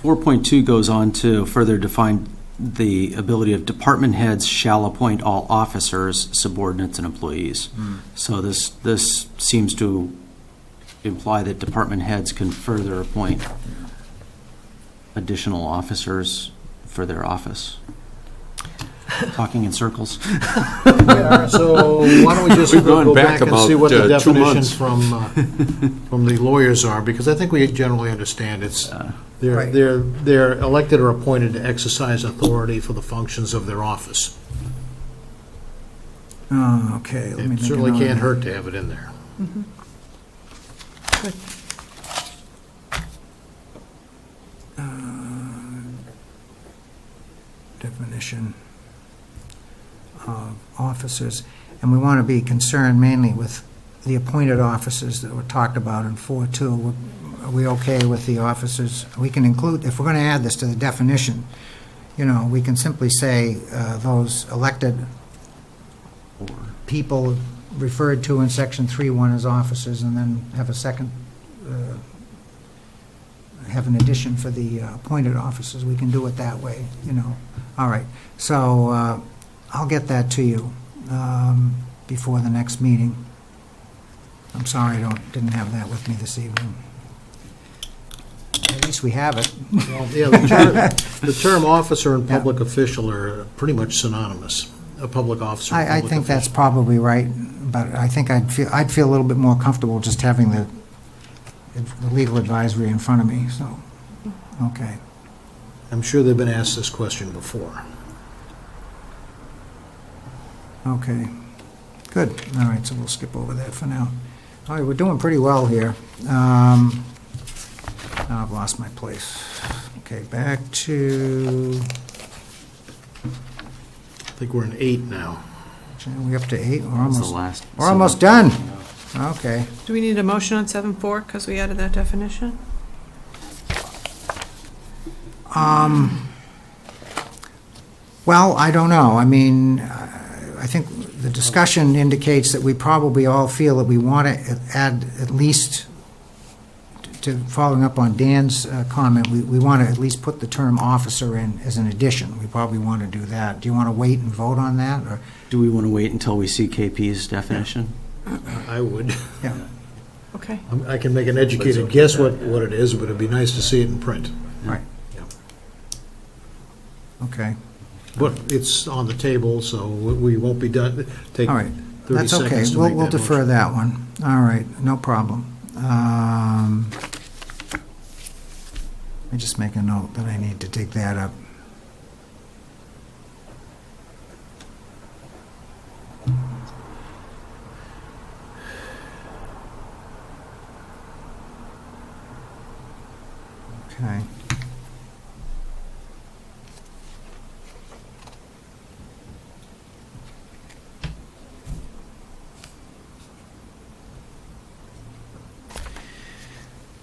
4.2 goes on to further define the ability of department heads shall appoint all officers, subordinates, and employees. So this seems to imply that department heads can further appoint additional officers for their office. Talking in circles. So why don't we just We've gone go back back and see what the about 2 definitions months. from the lawyers are, because I think we generally understand it's, Right. they're elected or appointed to exercise authority for the functions of their office. okay, let me It make a certainly note of can't that. hurt to have it in there. Definition of officers, and we want to be concerned mainly with the appointed officers that were talked about in 4.2. Are we okay with the officers? We can include, if we're going to add this to the definition, we can simply say those elected people referred to in section 3.1 as officers, and then have a second, have an addition for the appointed officers. We can do it that way, All right, so I'll get that to you before the next meeting. I'm sorry I didn't have that with me this evening. At least we have it. Well, yeah, the term officer and public official are pretty much synonymous. A public officer. and I public think that's official. probably right, but I think I'd feel a little bit more comfortable just having the legal advisory in front of me, so, okay. I'm sure they've been asked this question before. Okay, good. All right, so we'll skip over that for now. All right, we're doing pretty well here. Now I've lost my place. Okay, back to, I think we're in 8 now. are we up to 8? We're That was almost, the last. we're almost done. Okay. Do we need a motion on 7.4 because we added that definition? Well, I don't know. I mean, I think the discussion indicates that we probably all feel that we want to add at least, to following up on Dan's comment, we want to at least put the term officer in as an addition. We probably want to do that. Do you want to wait and vote on that, or? Do we want to wait until we see KP's definition? I would. Yeah. Okay. I can make an educated guess what it is, but it'd be nice to see it in print. Right. Okay. But it's on the table, so we won't be done. Take All right. 30 That's okay. seconds to We'll make we'll that defer motion. that one. All right, no problem. Let me just make a note that I need to dig that up. Okay.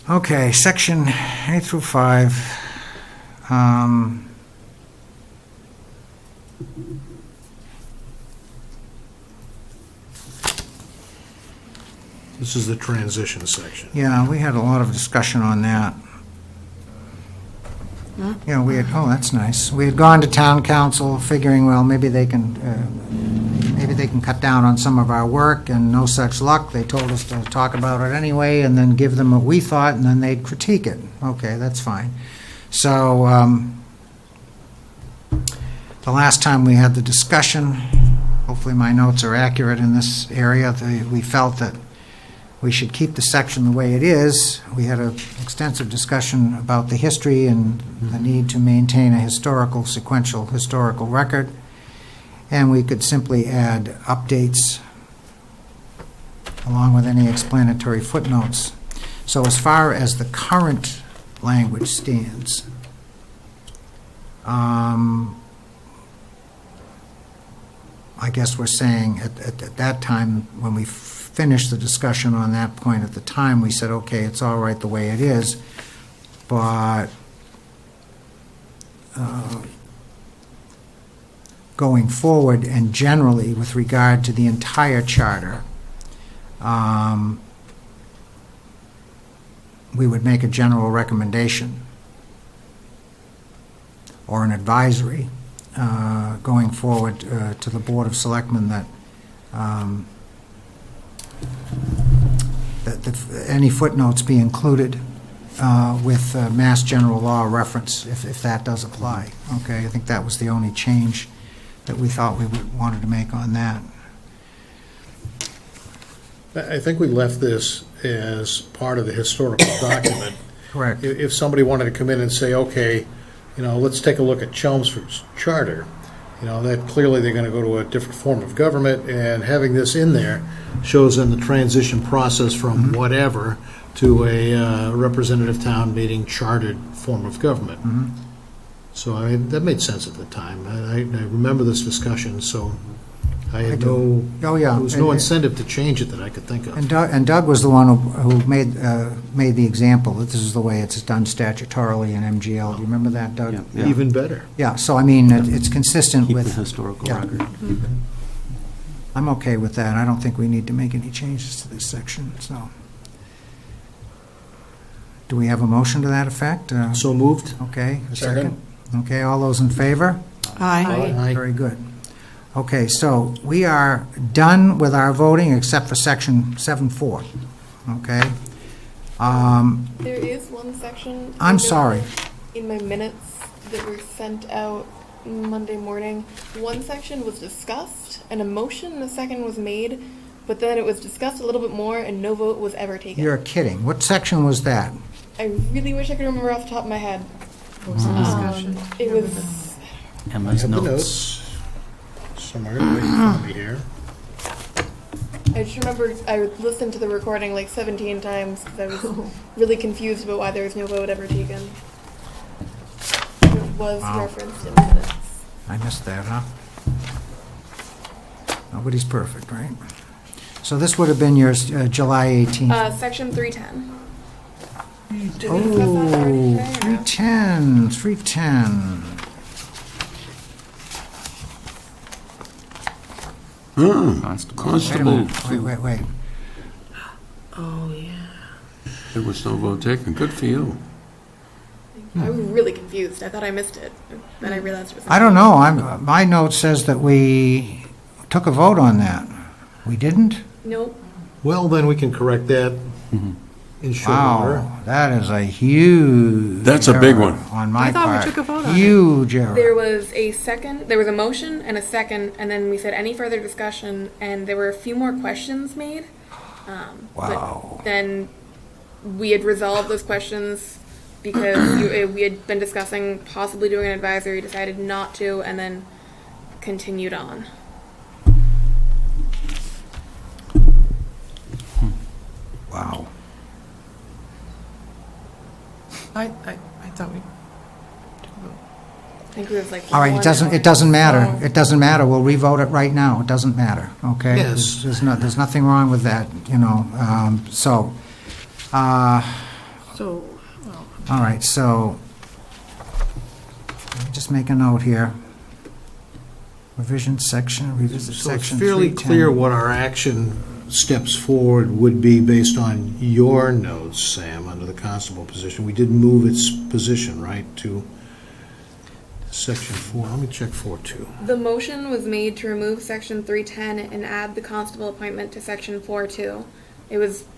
Okay, section 8 through 5. This is the transition section. Yeah, we had a lot of discussion on that. Yeah, we had, oh, that's nice. We had gone to town council figuring, well, maybe they can cut down on some of our work, and no such luck. They told us to talk about it anyway, and then give them what we thought, and then they'd critique it. Okay, that's fine. So, the last time we had the discussion, hopefully my notes are accurate in this area, we felt that we should keep the section the way it is. We had an extensive discussion about the history and the need to maintain a sequential historical record. And we could simply add updates along with any explanatory footnotes. So as far as the current language stands, I guess we're saying at that time, when we finished the discussion on that point at the time, we said, okay, it's all right the way it is, but going forward and generally with regard to the entire charter, we would make a general recommendation or an advisory going forward to the Board of Selectmen that any footnotes be included with Mass General Law reference, if that does apply. Okay, I think that was the only change that we thought we wanted to make on that. I think we left this as part of the historical document. Correct. If somebody wanted to come in and say, okay, let's take a look at Chelmsford's charter, that clearly they're going to go to a different form of government, and having this in there shows them the transition process from whatever to a representative town meeting chartered form of government. So that made sense at the time. I remember this discussion, so I had Oh, yeah. there was no And- incentive to change it that I could think of. And Doug was the one who made the example that this is the way it's done statutorily in MGL. Do you remember that, Doug? Yeah. Even better. Yeah, so I mean, it's consistent Keep the with, historical yeah. record. I'm okay with that. I don't think we need to make any changes to this section, so. Do we have a motion to that effect? So moved? Okay, a Second. second? Okay, all those in favor? Aye. Aye. Very good. Okay, so we are done with our voting except for section 7.4, okay? There is one section. I'm sorry. In my minutes that were sent out Monday morning, one section was discussed, and a motion, and a second was made, but then it was discussed a little bit more, and no vote was ever taken. You're kidding. What section was that? I really wish I could remember off the top of my head. What was the discussion? motion? It was, I Emma's have the notes. notes somewhere right in front of me here. I just remember I listened to the recording like 17 times because I was really confused about why there was no vote ever taken. It was Wow. referenced in minutes. I missed that, huh? Nobody's perfect, right? So this would have been yours, July 18th. Section 310. Did we discuss that already Oh, today, or no? 310, 310. Constable. Wait a Constable, minute, wait. Oh, yeah. there was no vote taken. Good for you. I was really confused. I thought I missed it. Then I realized it was. I don't know, my note says that we took a vote on that. We didn't? Nope. Well, then we can correct that in short order. Wow, that is a huge That's a big error one. on my I thought we part. took a vote on it. Huge error. There was a second, there was a motion and a second, and then we said any further discussion, and there were a few more questions made. Wow. But then we had resolved those questions because we had been discussing possibly doing an advisory, decided not to, and then continued on. Wow. I thought we took a vote. I think it was like. All right, 1 it doesn't hour. matter. So- It doesn't matter. We'll revote it right now. It doesn't matter, okay? Yes. There's nothing wrong with that, you know, so, So, all right, so, let me just make a note here. Revision section, revisit So it's section fairly 310. clear what our action steps forward would be based on your notes, Sam, under the constable position. We did move its position, right, to section 4. Let me check 4.2. The motion was made to remove section 310 and add the constable appointment to section 4.2.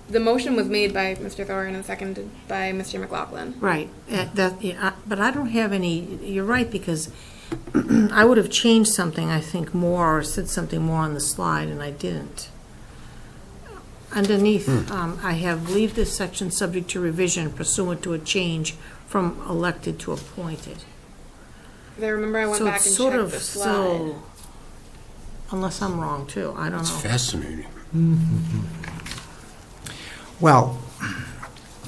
The motion was made by Mr. Thorne and seconded by Mr. McLaughlin. right, but I don't have any, you're right, because I would have changed something, I think, more, or said something more on the slide, and I didn't. Underneath, I have, leave this section subject to revision pursuant to a change from elected to appointed. 'Cause I remember I went So back it's and sort checked of the slide. still, unless I'm wrong, too, I don't It's know. fascinating. Well,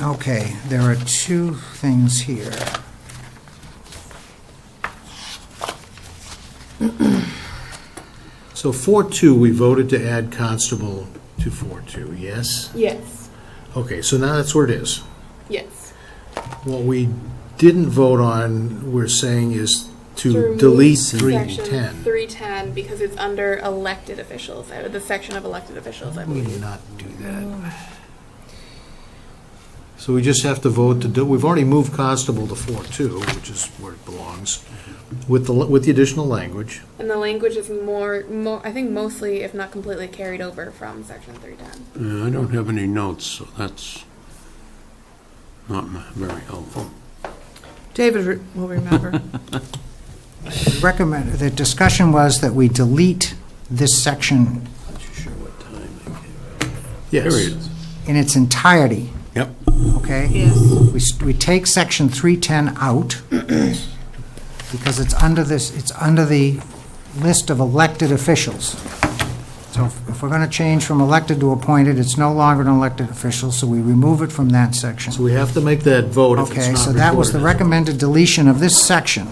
okay, there are two things here. So 4.2, we voted to add constable to 4.2, yes? Yes, Okay, so now that's where it is. yes. What we didn't vote on, we're saying, is to remove delete Section 310. 310 because it's under elected officials, the section of elected officials, I We believe. did not do that. So we just have to vote to do, we've already moved constable to 4.2, which is where it belongs, with the additional language. And the language is more, I think mostly, if not completely, carried over from section 310. I don't have any notes, so that's not very helpful. David will remember. Recommend, the discussion was that we delete this section Not too sure what time they came. Yes. There it is. in its entirety, Yep. okay? Yes. We take section 310 out because it's under the list of elected officials. So if we're going to change from elected to appointed, it's no longer an elected official, so we remove it from that section. So we have to make that vote if it's not Okay, recorded. so that was the as a- recommended deletion of this section.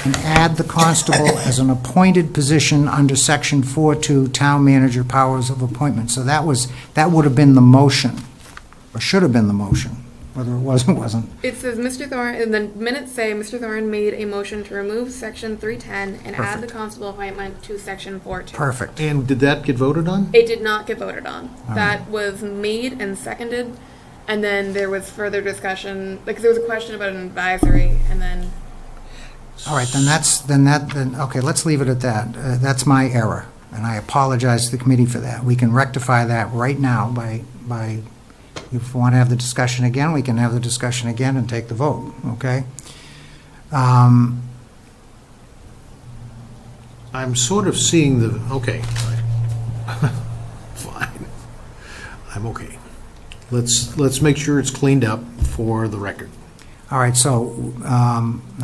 And add the constable as an appointed position under section 4.2, town manager powers of appointment. So that would have been the motion, or should have been the motion, whether it was or wasn't. It says Mr. Thorne, and the minutes say Mr. Thorne made a motion to remove section 310 and add the Perfect. constable appointment to section 4.2. Perfect. And did that get voted on? It did not get voted on. That was made and seconded, and then there was further discussion, like there was a question about an advisory, and then All right, okay, let's leave it at that. That's my error, and I apologize to the committee for that. We can rectify that right now by, if we want to have the discussion again, we can have the discussion again and take the vote, okay? I'm sort of seeing okay. Fine. I'm okay. Let's make sure it's cleaned up for the record. All right, so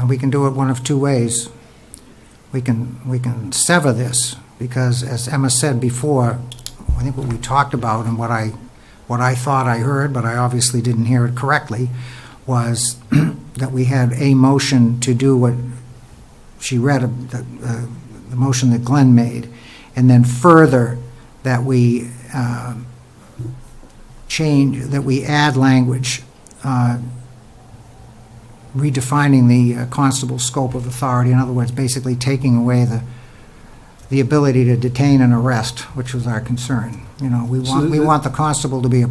we can do it one of two ways. We can sever this, because as Emma said before, I think what we talked about and what I thought I heard, but I obviously didn't hear it correctly, was that we had a motion to do what she read, the motion that Glenn made, and then further that we add language redefining the constable's scope of authority. In other words, basically taking away the ability to detain and arrest, which was our concern. You know, we want the constable to be a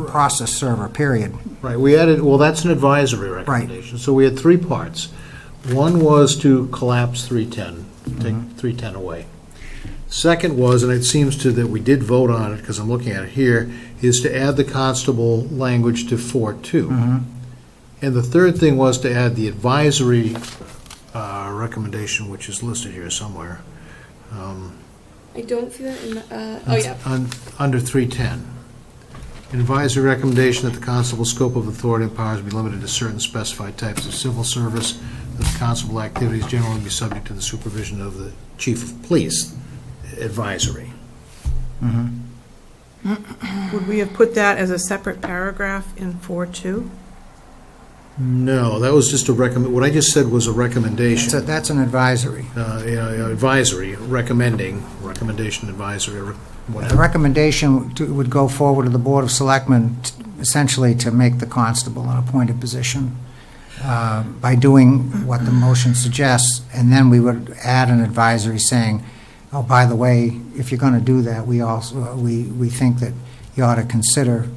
process server, period. Right, we added, well, that's an advisory recommendation. So we had three parts. One was to collapse 310, take 310 away. Second was, and it seems to that we did vote on it, because I'm looking at it here, is to add the constable language to 4.2. And the third thing was to add the advisory recommendation, which is listed here somewhere. I don't see that in the, Under 310. An advisory recommendation that the constable's scope of authority and powers be limited to certain specified types of civil service, that the constable activities generally be subject to the supervision of the chief of police. Advisory. Would we have put that as a separate paragraph in 4.2? No, that was just a what I just said was a recommendation. That's an advisory. Advisory, recommendation advisory, or The whatever. recommendation would go forward to the Board of Selectmen, essentially to make the constable an appointed position by doing what the motion suggests, and then we would add an advisory saying, oh, by the way, if you're going to do that, we think that you ought to consider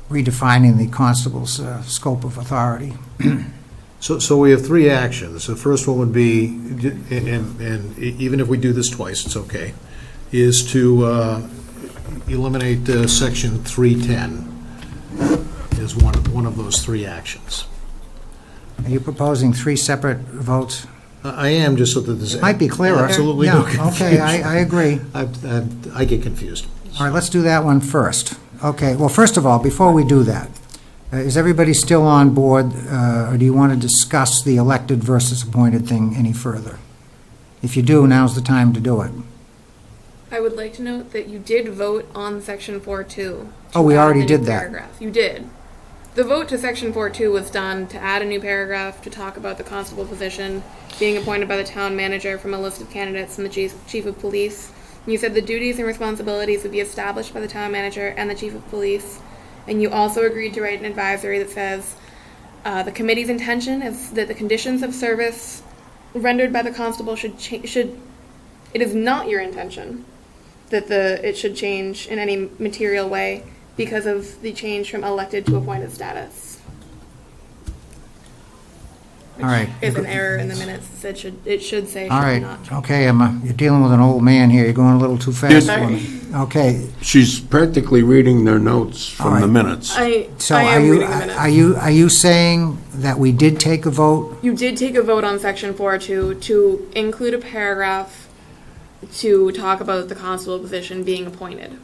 redefining the constable's scope of authority. So we have three actions. The first one would be, and even if we do this twice, it's okay, is to eliminate section 310 as one of those three actions. Are you proposing three separate votes? I am, just so that there's Might be clearer. absolutely no Yeah, confusion. okay, I agree. I get confused. All right, let's do that one first. Okay, well, first of all, before we do that, is everybody still on board, or do you want to discuss the elected versus appointed thing any further? If you do, now's the time to do it. I would like to note that you did vote on section 4.2. Oh, we to add already a new did that. paragraph. You did. The vote to section 4.2 was done to add a new paragraph to talk about the constable position being appointed by the town manager from a list of candidates and the chief of police. And you said the duties and responsibilities would be established by the town manager and the chief of police. And you also agreed to write an advisory that says the committee's intention is that the conditions of service rendered by the constable should it is not your intention that it should change in any material way because of the change from elected to appointed status. All right. Is an error in the minutes. It should say All should right, not. okay, Emma, you're dealing with an old man here, you're going a little too fast for me. Okay, She's practically reading their notes from the All right. minutes. so I are am you, reading the minutes. are you saying that we did take a vote? You did take a vote on section 4.2 to include a paragraph to talk about the constable position being appointed.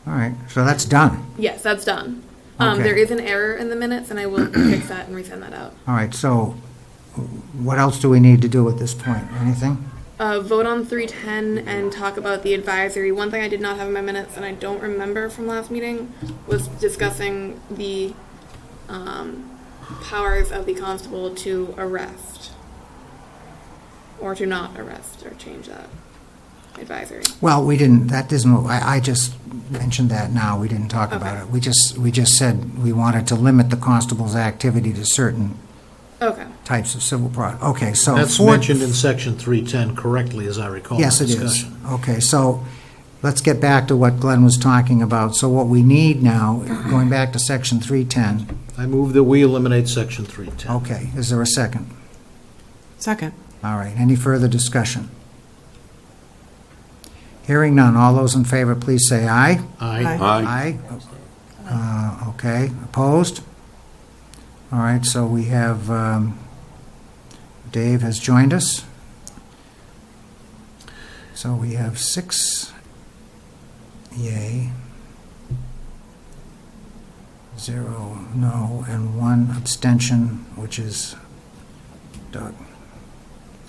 All right, so that's done. Yes, that's done. Okay. There is an error in the minutes, and I will fix that and resend that out. All right, so what else do we need to do at this point? Anything? Vote on 310 and talk about the advisory. One thing I did not have in my minutes, and I don't remember from last meeting, was discussing the powers of the constable to arrest. Or to not arrest, or change that advisory. Well, we didn't, that isn't, I just mentioned that now, we didn't talk about Okay. it. We just said we wanted to limit the constable's activity to certain Okay. types of civil okay, so. That's four- mentioned in section 310 correctly, as I recall. Yes, the it is. discussion. Okay, so let's get back to what Glenn was talking about. So what we need now, going back to section 310, I move that we eliminate section 310. okay, is there a second? Second. All right, any further discussion? Hearing none, all those in favor, please say aye. Aye. Aye. Okay, opposed? All right, so we have, Dave has joined us. So we have 6 yay, 0, no, and 1 abstention, which is Doug.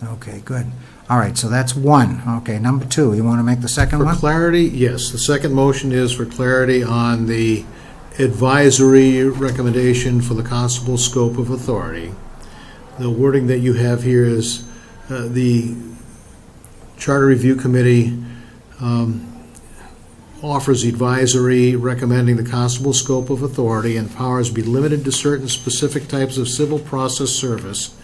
Okay, good. All right, so that's 1. Okay, number 2, you want to make the second For one? clarity, yes, the second motion is for clarity on the advisory recommendation for the constable's scope of authority. The wording that you have here is the Charter Review Committee offers advisory recommending the constable's scope of authority and powers be limited to certain specific types of civil process service,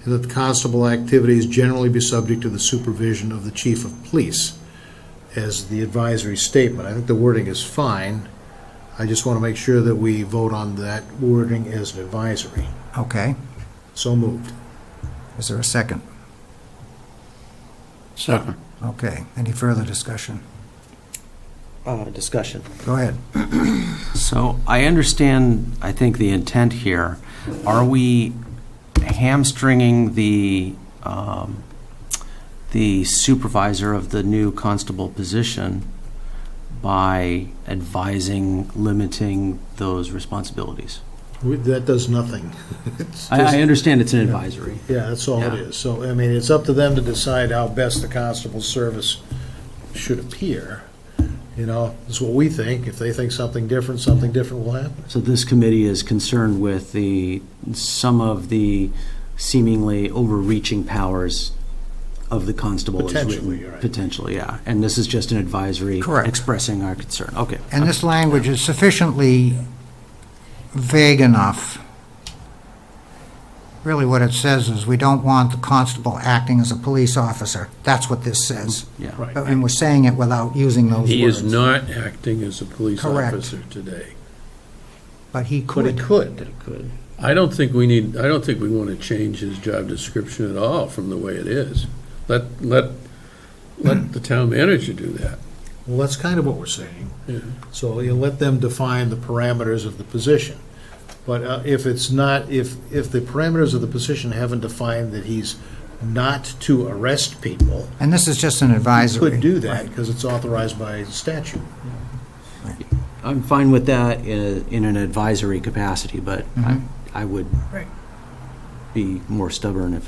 and that the constable activities generally be subject to the supervision of the chief of police as the advisory statement. I think the wording is fine. I just want to make sure that we vote on that wording as an advisory. Okay, So moved. is there a second? Second. Okay, any further discussion? Discussion. Go ahead. So I understand, I think, the intent here. Are we hamstringing the supervisor of the new constable position by advising, limiting those responsibilities? That does nothing. It's I just- understand it's an advisory. Yeah, that's all it Yeah. is. So, I mean, it's up to them to decide how best the constable's service should appear. You know, that's what we think. If they think something different will happen. So this committee is concerned with some of the seemingly overreaching powers of the constable as written. Potentially, you're right. Potentially, yeah. And this is just an advisory Correct. expressing our concern. Okay. And this language is sufficiently vague enough. Really what it says is we don't want the constable acting as a police officer. That's what this says. Yeah. Right. And we're saying it without using those words. He is not acting as a police Correct. officer today. But he But it could. could. I don't think we want to change his job description at all from the way it is. Let the town manager do that. Well, that's kind of what we're saying. Yeah. So you let them define the parameters of the position. But if it's not, if the parameters of the position haven't defined that he's not to arrest people, And this is just an advisory. could do that Right. because it's authorized by statute. I'm fine with that in an advisory capacity, but Mhm. I would Right. be more stubborn if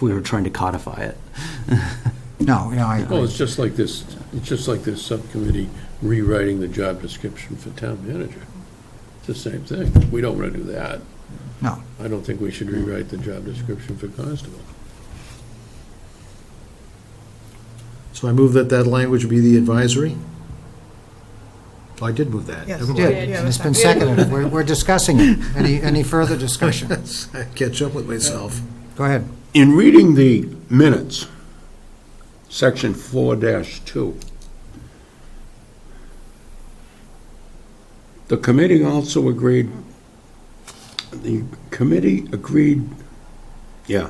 we were trying to codify it. No, I Well, agree. it's just like this subcommittee rewriting the job description for town manager. It's the same thing. We don't want to do that. No. I don't think we should rewrite the job description for constable. So I move that language be the advisory? Oh, I did move that. Yes. Never You mind. did, Yeah, and it's been yeah. seconded. We're discussing it. Any further discussion? I catch up with myself. Go ahead. In reading the minutes, section 4-2, the committee also agreed, yeah.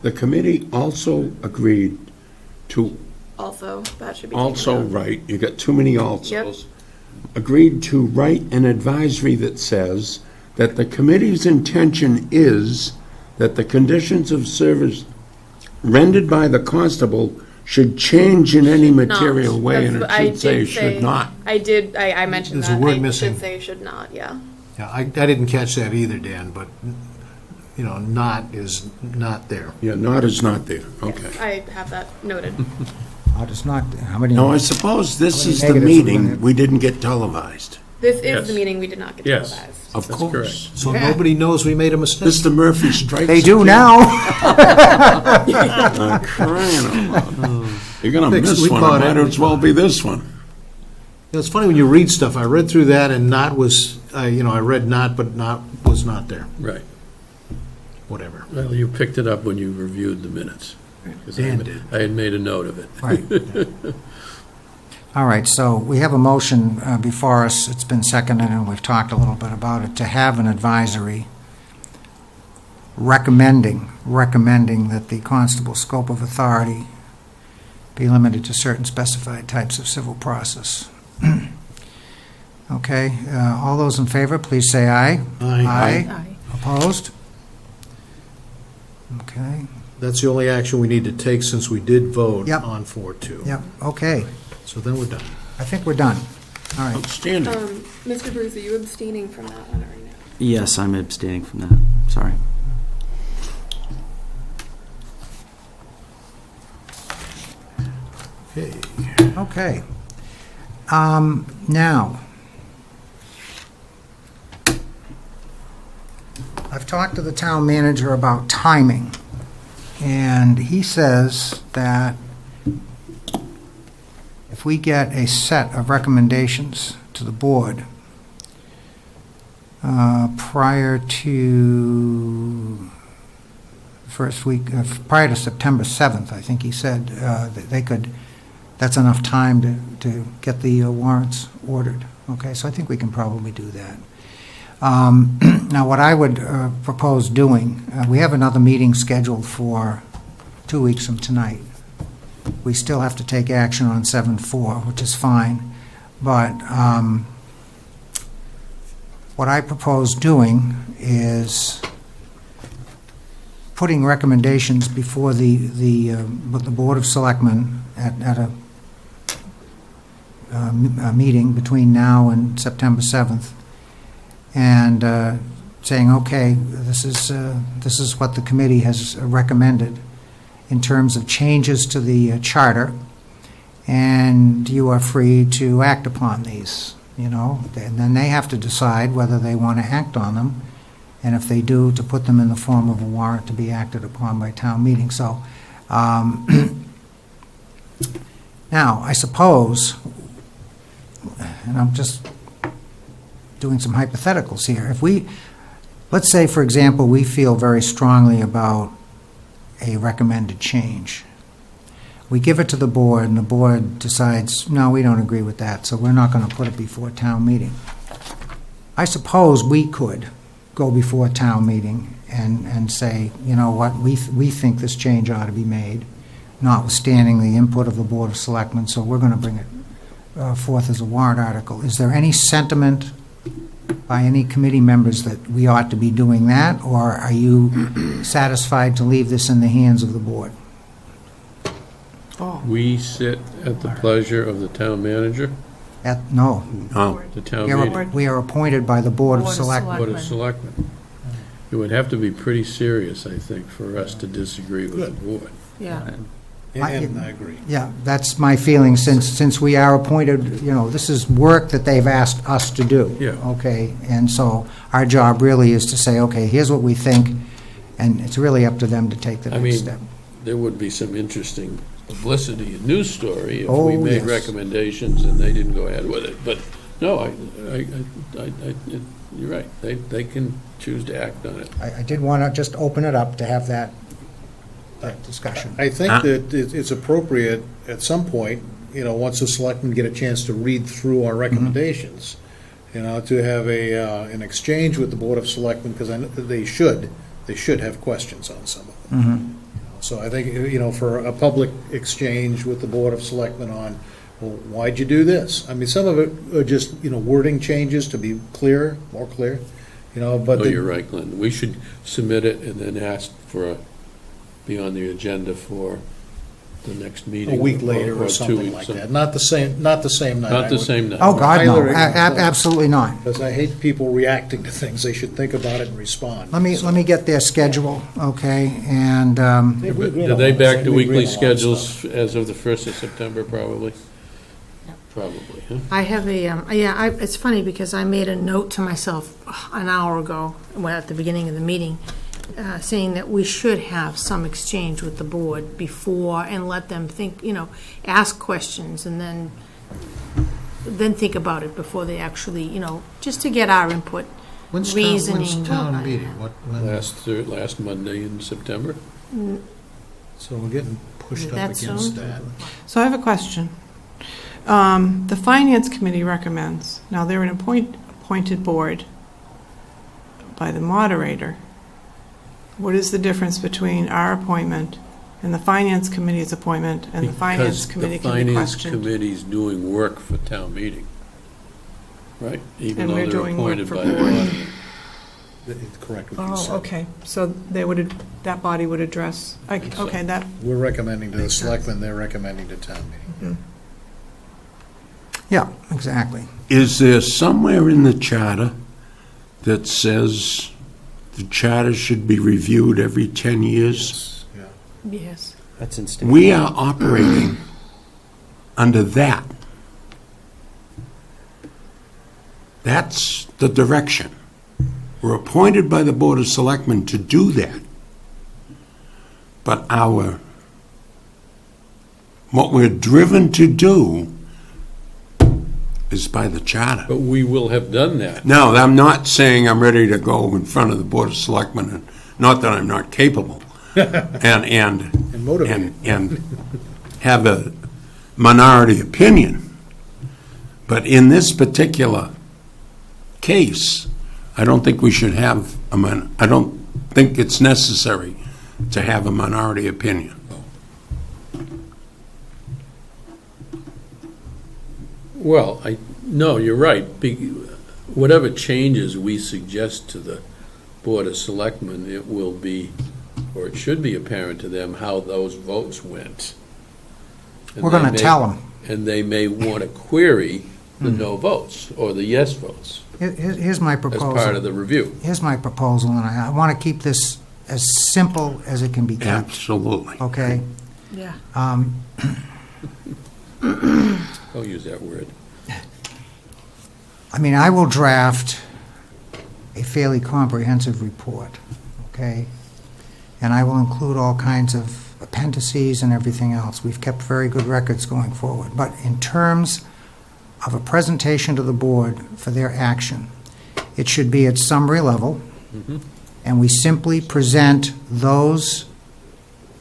The committee also agreed to Also, that should be. also taken out. write, you got too many alsos. Agreed to write an advisory that says that the committee's intention is that the conditions of service rendered by the constable should change in any material way, and it That's- I should say did should not. I mentioned There's that. a word I missing. should say should not, yeah. Yeah, I didn't catch that either, Dan, but, you know, not is not there. Yeah, not is not there, okay. I have that noted. It's not, how many? Now, I suppose this How many is the negatives are we gonna meeting have? we didn't get televised. This is Yes. the meeting we did not get Yes. televised. Of That's course. So nobody knows we made a mistake. Mr. Murphy strikes. They do again. now. Crying out loud. You're gonna Fix- miss we one, caught it it. might as well be this one. It's funny when you read stuff. I read through that and not was, I read not, but not was not there. Right. Whatever. Well, you picked it up when you reviewed the minutes. 'Cause Dan did. I had made a note of it. Right. All right, so we have a motion before us. It's been seconded, and we've talked a little bit about it, to have an advisory recommending that the constable's scope of authority be limited to certain specified types of civil process. Okay, all those in favor, please say aye. Aye. Aye. Opposed? Okay, That's the only action we need to take since we did vote Yep. on 4-2. yep, okay. So then we're done. I think we're done. All right. Outstanding. Mr. Bruce, are you abstaining from that one or no? Yes, I'm abstaining from that. Sorry. Okay. Okay. Now, I've talked to the town manager about timing, and he says that if we get a set of recommendations to the board prior to first week, prior to September 7th, I think he said, that they could, that's enough time to get the warrants ordered. Okay, so I think we can probably do that. Now, what I would propose doing, we have another meeting scheduled for 2 weeks from tonight. We still have to take action on 7-4, which is fine, but what I propose doing is putting recommendations before the Board of Selectmen at a meeting between now and September 7th, and saying, okay, this is what the committee has recommended in terms of changes to the charter, and you are free to act upon these, and then they have to decide whether they want to act on them, and if they do, to put them in the form of a warrant to be acted upon by town meeting. So, now, I suppose, and I'm just doing some hypotheticals here, if let's say, for example, we feel very strongly about a recommended change. We give it to the board, and the board decides, no, we don't agree with that, so we're not going to put it before town meeting. I suppose we could go before town meeting and say, you know what, we think this change ought to be made, notwithstanding the input of the Board of Selectmen, so we're going to bring it forth as a warrant article. Is there any sentiment by any committee members that we ought to be doing that, or are you satisfied to leave this in the hands of the board? We sit at the pleasure of the town manager, No. the town meeting, We are appointed by the Board of Board of Selectmen. Board of Selectmen. It would have to be pretty serious, I think, for us to disagree with the board. Yeah. And I agree. Yeah, that's my feeling, since we are appointed, this is work that they've asked us to do. Yeah. Okay, and so our job really is to say, okay, here's what we think, and it's really up to them to take the I next mean, step. there would be some interesting publicity and news story if Oh, we made yes. recommendations and they didn't go ahead with it. But, no, you're right. They can choose to act on it. I did want to just open it up to have that discussion. I think that it's appropriate at some point, once the selectmen get a chance to read through our recommendations, to have an exchange with the Board of Selectmen, because I know that they should have questions on some of them. So I think, for a public exchange with the Board of Selectmen on, well, why'd you do this? I mean, some of it are just, wording changes to be clear, more clear, but. Oh, you're right, Glenn. We should submit it and then ask be on the agenda for the next meeting. A week later or 2 something weeks, like that. Not the same night. Not the same night. Oh, God, no, Highly recommend- absolutely not. Because I hate people reacting to things. They should think about it and respond. Let me get their schedule, okay, and, Did they back to weekly schedules as of the 1st of September, probably? Probably, huh? I have it's funny because I made a note to myself an hour ago, at the beginning of the meeting, saying that we should have some exchange with the board before and let them think, ask questions and then think about it before they actually, just to get our input, reasoning. When's town meeting? Last Monday in September? So we're getting pushed up That against soon? that. So I have a question. The Finance Committee recommends, now they're an appointed board by the moderator. What is the difference between our appointment and the Finance Committee's appointment, and the Finance Committee can be Because the Finance questioned? Committee's doing work for town meeting, right? Even And though we're they're doing work appointed for by the board. auditor. It's correct what you Oh, said. okay, so that body would address, okay, that, We're recommending to the Makes sense. selectmen, they're recommending to town meeting. Yeah, exactly. Is there somewhere in the charter that says the charter should be reviewed every 10 years? Yes. That's in We are operating under that. That's the direction. We're appointed by the Board of Selectmen to do that. But what we're driven to do is by the charter. But we will have done that. No, I'm not saying I'm ready to go in front of the Board of Selectmen, and not that I'm not capable, and motivated. and have a minority opinion. But in this particular case, I don't think we should have I don't think it's necessary to have a minority opinion. Well, no, you're right. Whatever changes we suggest to the Board of Selectmen, it will be, or it should be apparent to them how those votes went. And We're going they to may- tell them. And they may want to query the no votes or the yes votes Here's my as proposal. part of the review. Here's my proposal, and I want to keep this as simple as it can be kept, Absolutely. okay? Yeah. Don't use that word. I mean, I will draft a fairly comprehensive report, okay? And I will include all kinds of appendices and everything else. We've kept very good records going forward. But in terms of a presentation to the board for their action, it should be at summary level, and we simply present those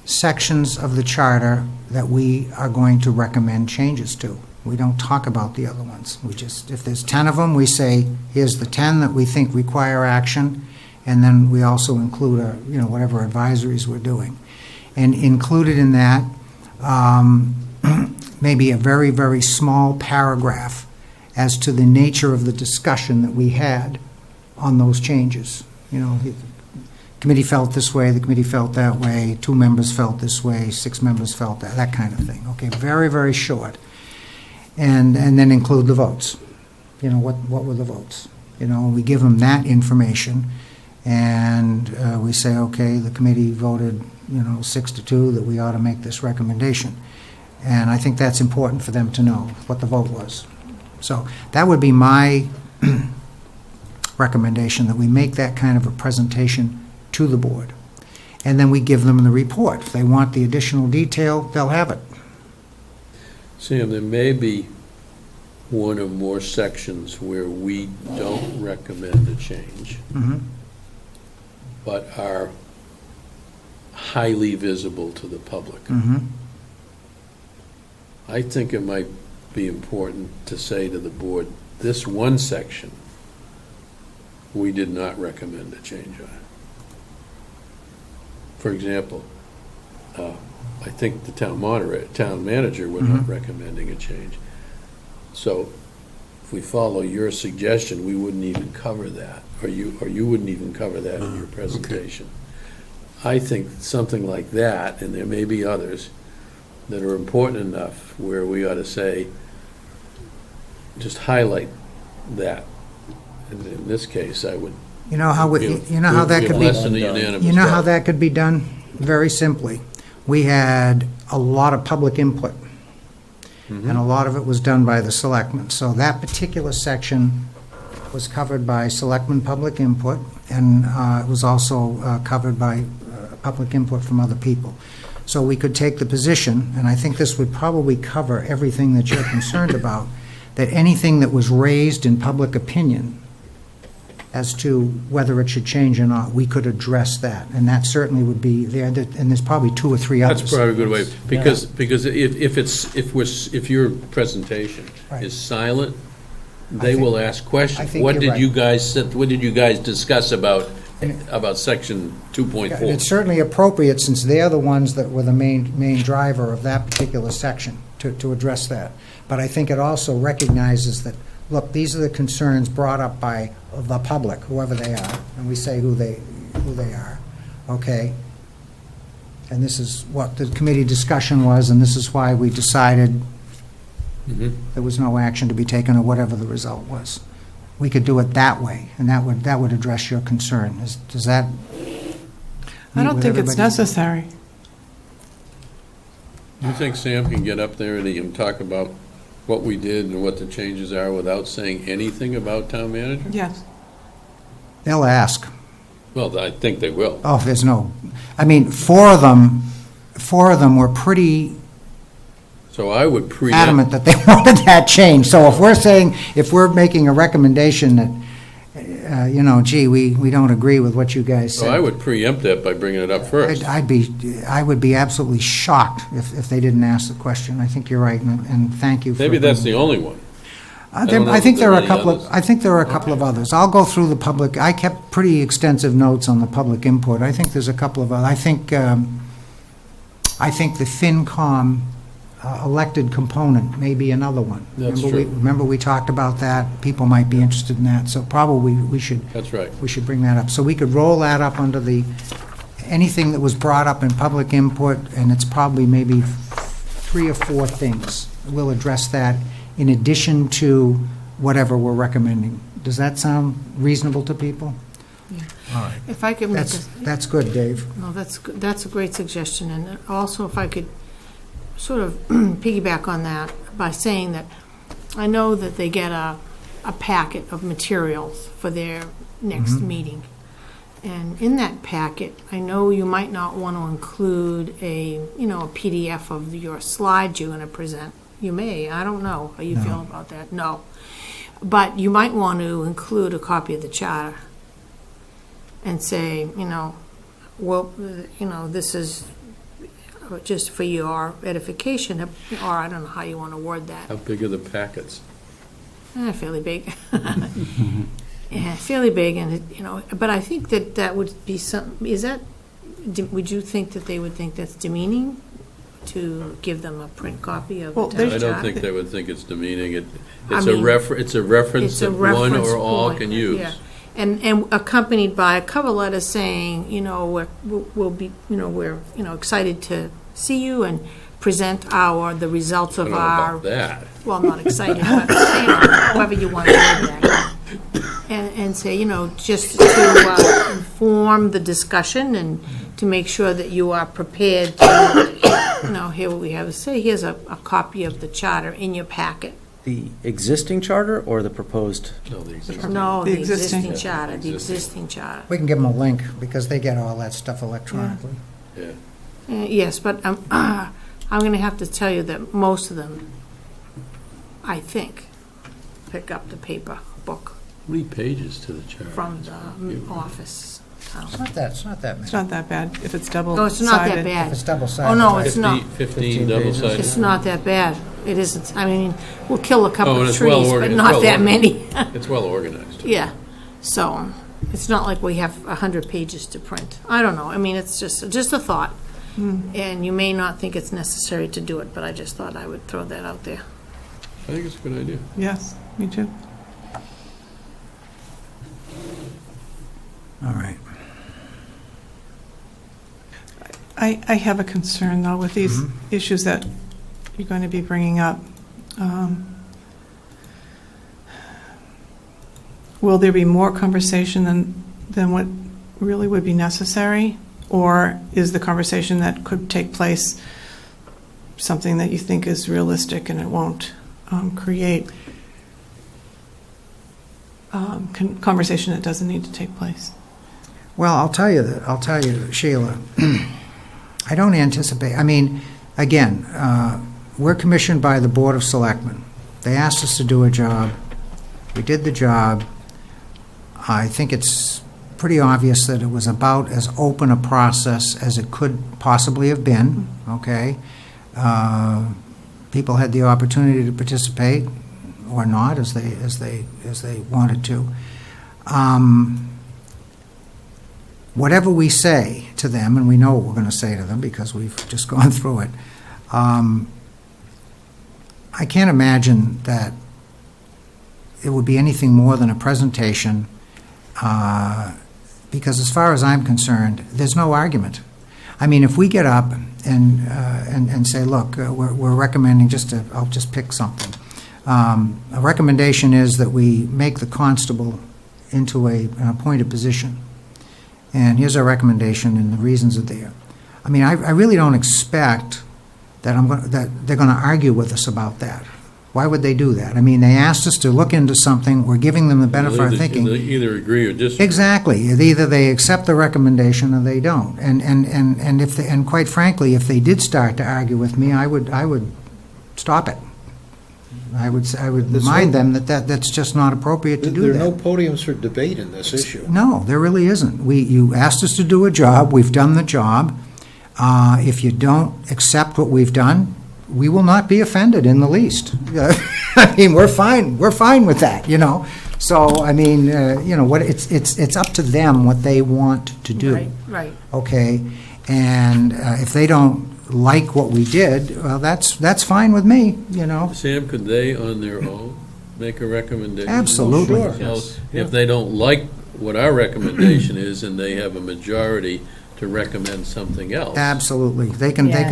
sections of the charter that we are going to recommend changes to. We don't talk about the other ones. We just, if there's 10 of them, we say, here's the 10 that we think require action, and then we also include, whatever advisories we're doing. And included in that, maybe a very, very small paragraph as to the nature of the discussion that we had on those changes. The committee felt this way, the committee felt that way, 2 members felt this way, 6 members felt that kind of thing. Okay, very, very short. And then include the votes. What were the votes? We give them that information, and we say, okay, the committee voted, 6-2, that we ought to make this recommendation. And I think that's important for them to know what the vote was. So that would be my recommendation, that we make that kind of a presentation to the board. And then we give them the report. If they want the additional detail, they'll have it. Sam, there may be one or more sections where we don't recommend a change, but are highly visible to the public. I think it might be important to say to the board, this one section, we did not recommend a change on. For example, I think the town manager, we're not recommending a change. So if we follow your suggestion, we wouldn't even cover that, or you wouldn't even cover that in your presentation. I think something like that, and there may be others, that are important enough where we ought to say, just highlight that. And in this case, I would. You know how that could be. Less than a unanimous You know how vote. that could be done? Very simply. We had a lot of public input, and a lot of it was done by the selectmen. So that particular section was covered by selectmen public input, and it was also covered by public input from other people. So we could take the position, and I think this would probably cover everything that you're concerned about, that anything that was raised in public opinion as to whether it should change or not, we could address that, and that certainly would be there, and there's probably 2 or 3 others. That's probably a good way, because if your presentation Right. is silent, they think- will ask I questions. think What you're did right. you guys discuss about section And 2.4? it's certainly appropriate, since they're the ones that were the main driver of that particular section, to address that. But I think it also recognizes that, look, these are the concerns brought up by the public, whoever they are, and we say who they are, okay? And this is what the committee discussion was, and this is why we decided There was no action to be taken or whatever the result was. We could do it that way, and that would address your concern. Does that? I don't think it's necessary. You think Sam can get up there and he can talk about what we did and what the changes are without saying anything about town manager? Yes. They'll ask. Well, I think they will. Oh, there's no, I mean, four of them were pretty So I would preempt. adamant that they wanted that change. So if we're making a recommendation that, gee, we don't agree with what you guys So I said, would preempt that by bringing it up first. I would be absolutely shocked if they didn't ask the question. I think you're right, and thank you for. Maybe that's the only one. I don't know think if there are a there are couple any of, I think there are a couple of others. I'll go through the public, I kept pretty extensive notes on the public input. I think there's a couple of, I think the FinCom elected component may be another one. That's Remember we talked about that? People might be interested in that, so probably we should That's right. bring that up. So we could roll that up under anything that was brought up in public input, and it's probably maybe 3 or 4 things. We'll address that in addition to whatever we're recommending. Does that sound reasonable to people? Yeah. All right. If I could make That's good, Dave. No, that's a great suggestion, and also if I could sort of piggyback on that by saying that I know that they get a packet of materials for their next meeting. And in that packet, I know you might not want to include a PDF of your slides you're going to present. You may, I don't know how you feel about that, no. But you might want to include a copy of the charter and say, this is just for your edification, or I don't know how you want to word that. How big are the packets? Fairly big. Yeah, fairly big, and but I think that would be would you think that they would think that's demeaning to give them a print copy of the town I don't charter? think they would think it's demeaning. It's I a mean, reference it's a that one reference or all point, can use. yeah. And accompanied by a cover letter saying, we'll be, we're, excited to see you and present the results I of don't know our. about that. Well, not excited, but however you want to word that. And say, just to inform the discussion and to make sure that you are prepared to, hear what we have to say. Here's a copy of the charter in your packet. The existing charter or the proposed? No, the existing. No, The the existing. existing charter, the Existing. existing charter. We can give them a link, because they get all that stuff electronically. Yeah. Yes, but I'm going to have to tell you that most of them, I think, pick up the paper book How many pages to the chart? from the office. It's not that many. It's not that bad if it's double-sided. No, it's not that If bad. it's double-sided. Oh, no, right. it's not. 15 double-sided? It's not that bad. It isn't. I mean, we'll kill a couple Oh, and of it's well trees, but organized. not Well that many. It's well organized. Yeah. So it's not like we have 100 pages to print. I don't know. I mean, it's just a thought. And you may not think it's necessary to do it, but I just thought I would throw that out there. I think it's a good idea. Yes, me too. All right. I have a concern, though, with these issues that you're going to be bringing up. Will there be more conversation than what really would be necessary? Or is the conversation that could take place something that you think is realistic and it won't create conversation that doesn't need to take place? Well, I'll tell you, Sheila, I don't anticipate, I mean, again, we're commissioned by the Board of Selectmen. They asked us to do a job. We did the job. I think it's pretty obvious that it was about as open a process as it could possibly have been, okay? People had the opportunity to participate or not, as they wanted to. Whatever we say to them, and we know what we're going to say to them because we've just gone through it, I can't imagine that it would be anything more than a presentation, because as far as I'm concerned, there's no argument. I mean, if we get up and say, look, we're recommending I'll just pick something. A recommendation is that we make the constable into an appointed position. And here's our recommendation, and the reasons are there. I mean, I really don't expect that that they're going to argue with us about that. Why would they do that? I mean, they asked us to look into something, we're giving them the benefit of thinking. They either agree or disagree. Exactly. Either they accept the recommendation or they don't. And if they, and quite frankly, if they did start to argue with me, I would stop it. I would remind them that's just not appropriate to do that. There are no podiums for debate in this issue. No, there really isn't. You asked us to do a job, we've done the job. If you don't accept what we've done, we will not be offended in the least. I mean, we're fine with that, you know? So, I mean, you know, what it's up to them what they want to do. Right. Okay? And if they don't like what we did, well, that's fine with me, you know? Sam, could they, on their own, make a recommendation? Absolutely. Sure. So if they don't like what our recommendation is, and they have a majority to recommend something else. Absolutely. They can Yeah.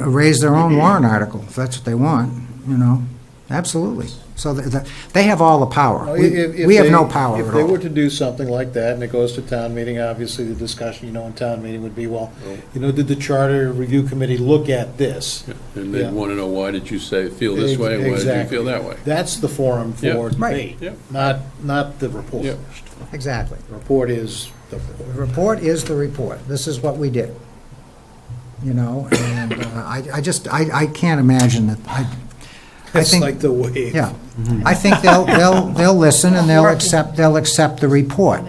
raise their own warrant article if that's what they want, you know? Absolutely. So they have all the power. We have no power If at they all. were to do something like that, and it goes to town meeting, obviously the discussion, you know, in town meeting would be, well, you know, did the Charter Review Committee look at this? And they Yeah. want to know, why did you feel this way, why did you Exactly. feel that way? That's the forum Yeah. for Right. debate, Yeah. not the report. Yeah. Exactly. The report is the The report. report is the report. This is what we did. You know, and I can't imagine that, I It's think- like the wave. yeah. I think they'll listen and they'll accept the report.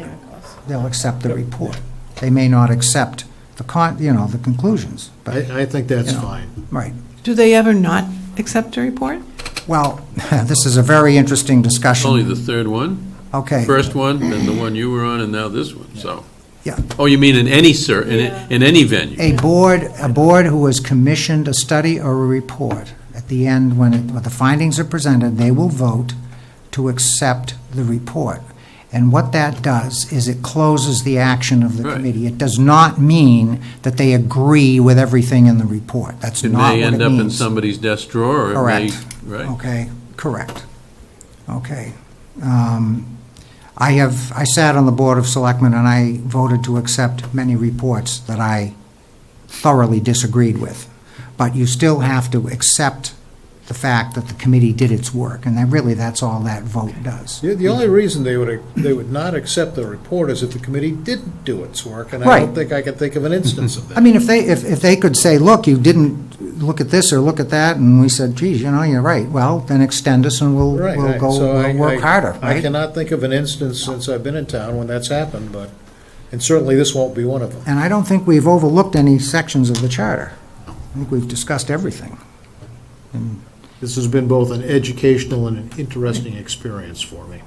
They'll accept the report. They may not accept the the conclusions, but, I think that's You know. fine. right. Do they ever not accept a report? Well, this is a very interesting discussion. Only the third one? Okay. First one, then the one you were on, and now this one, so. Yeah. Oh, you mean in any, in any venue? A board who has commissioned a study or a report, at the end, when the findings are presented, they will vote to accept the report. And what that does is it closes the action of the Right. committee. It does not mean that they agree with everything in the report. That's It not what may it end up in means. somebody's desk drawer, or it may, Correct. right? Okay, correct. Okay. I sat on the Board of Selectmen, and I voted to accept many reports that I thoroughly disagreed with. But you still have to accept the fact that the committee did its work, and that's all that vote does. The only reason they would not accept the report is if the committee didn't do its work, and I Right. don't think I can think of an instance of that. I mean, if they could say, look, you didn't look at this or look at that, and we said, geez, you know, you're right, well, then extend us and we'll Right, right. go, So we'll work harder, I right? cannot think of an instance since I've been in town when that's happened, and certainly this won't be one of them. And I don't think we've overlooked any sections of the charter. I think we've discussed everything. This has been both an educational and an interesting experience for me.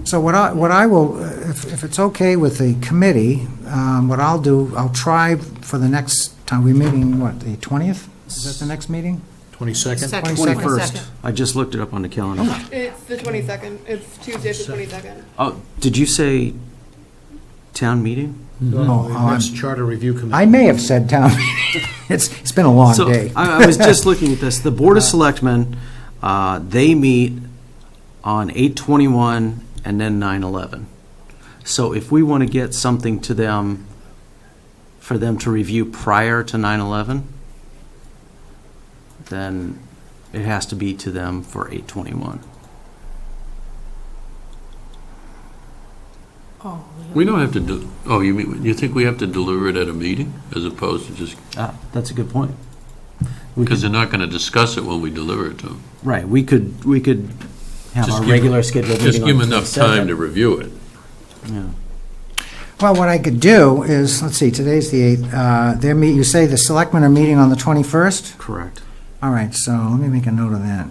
So what I will, if it's okay with the committee, what I'll do, I'll try for the next time, we're meeting, what, the 20th? Is that the next meeting? 22nd? 22nd. I just looked it up on the calendar. It's the 22nd. It's Tuesday, the 22nd. Oh, did you say town meeting? No, Oh, that's Charter Review Committee. I may have said town meeting. It's been a long So, day. I was just looking at this. The Board of Selectmen, they meet on 8/21 and then 9/11. So if we want to get something to them, for them to review prior to 9/11, then it has to be to them for 8/21. Oh, We don't have to you think we have to deliver it at a meeting, as opposed to just, That's a good point. because they're not going to discuss it when we deliver it to them? Right, we could have Just our give- regular scheduled meeting Just on give the them enough time 22nd. to review it. Yeah. Well, what I could do is, let's see, today's the 8th. You say the selectmen are meeting on the 21st? Correct. All right, so let me make a note of that.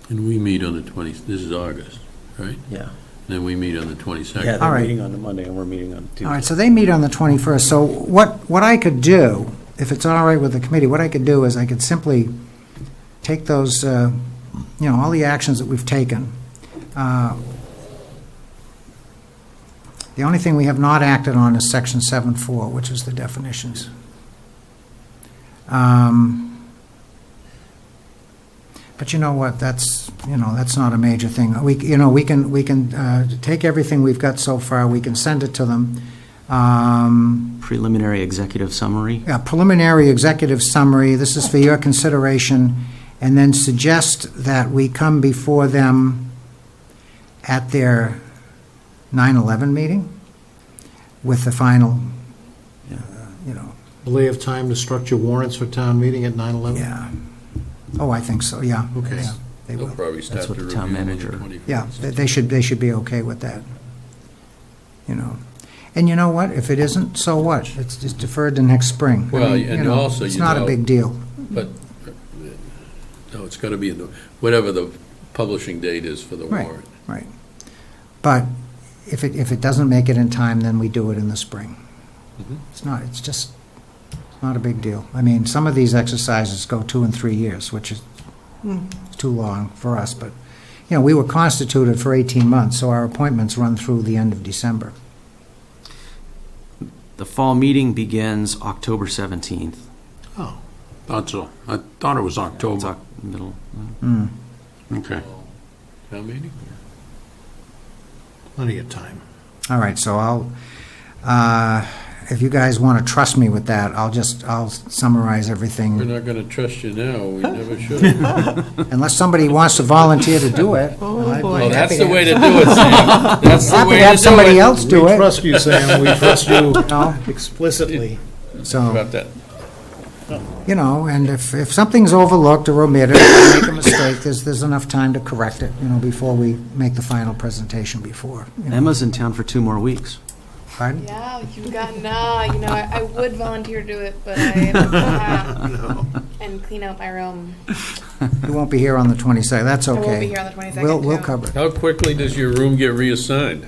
And we meet on the 20th, this is August, right? Yeah. Then we meet on the 22nd. Yeah, All they're right. meeting on the Monday and we're meeting on Tuesday. All right, so they meet on the 21st. So what I could do, if it's all right with the committee, what I could do is I could simply take those, all the actions that we've taken. The only thing we have not acted on is Section 7.4, which is the definitions. But you know what, that's not a major thing. We can take everything we've got so far, we can send it to them. Preliminary executive summary. Yeah, preliminary executive summary, this is for your consideration, and then suggest that we come before them at their 9/11 meeting with the final, Will they have time to structure warrants for town meeting at 9/11? yeah. Oh, I think so, yeah. Okay. Yeah, they They'll will. probably start That's to what the review town on the manager- 21st. Yeah, they should be okay with that, And you know what, if it isn't, so what? It's just deferred to next spring. I Well, mean, and also, it's not a big deal. But, no, it's going to be in whatever the publishing date is for the Right. warrant. Right. But if it doesn't make it in time, then we do it in the spring. Mhm. It's not a big deal. I mean, some of these exercises go 2 and 3 years, which is too long for us, but, we were constituted for 18 months, so our appointments run through the end of December. The fall meeting begins October 17th. Oh, Thought so. I thought it was It's October. middle. Mm. Okay. Town meeting? plenty of time. All right, so if you guys want to trust me with that, I'll summarize We're everything. not going to trust you now. We never should have. Unless somebody wants to volunteer to do it. Oh, I'd be boy. Well, that's happy the to- way to do it, Sam. That's the Happy way to have do somebody it. else do We it. trust you, Sam, we trust you No. explicitly. So, About that. and if something's overlooked or omitted, or we make a mistake, there's enough time to correct it, before we make the final presentation before. Emma's in town for 2 more weeks. Pardon? Yeah, you got I would volunteer to do it, but I have to pack and clean out my room. You won't be here on the 22nd, that's I won't be okay. here on the 22nd. We'll too. cover it. How quickly does your room get reassigned?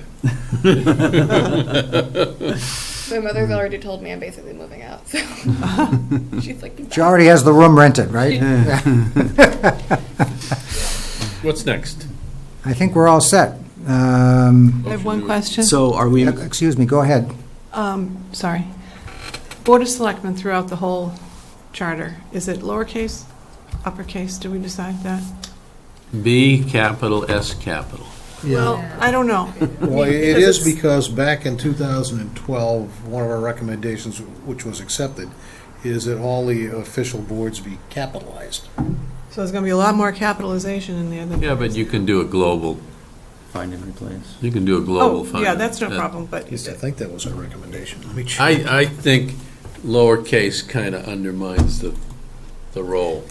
My mother's already told me I'm basically moving out, so she's like, She already has the room rented, right? What's next? I think we're all set. I have one question. So are we, Excuse me, go ahead. Sorry. Board of Selectmen throughout the whole charter, is it lowercase, uppercase? Do we decide that? B capital S capital. Well, I don't know. Well, it Because is because back in 2012, one of our recommendations, which was accepted, is that all the official boards be capitalized. So there's going to be a lot more capitalization in there than. Yeah, but you can do a global, find and replace? you can do a global Oh, fund. yeah, that's no problem, but At least I think that was our recommendation. Let me check. I think lowercase kind of undermines the role.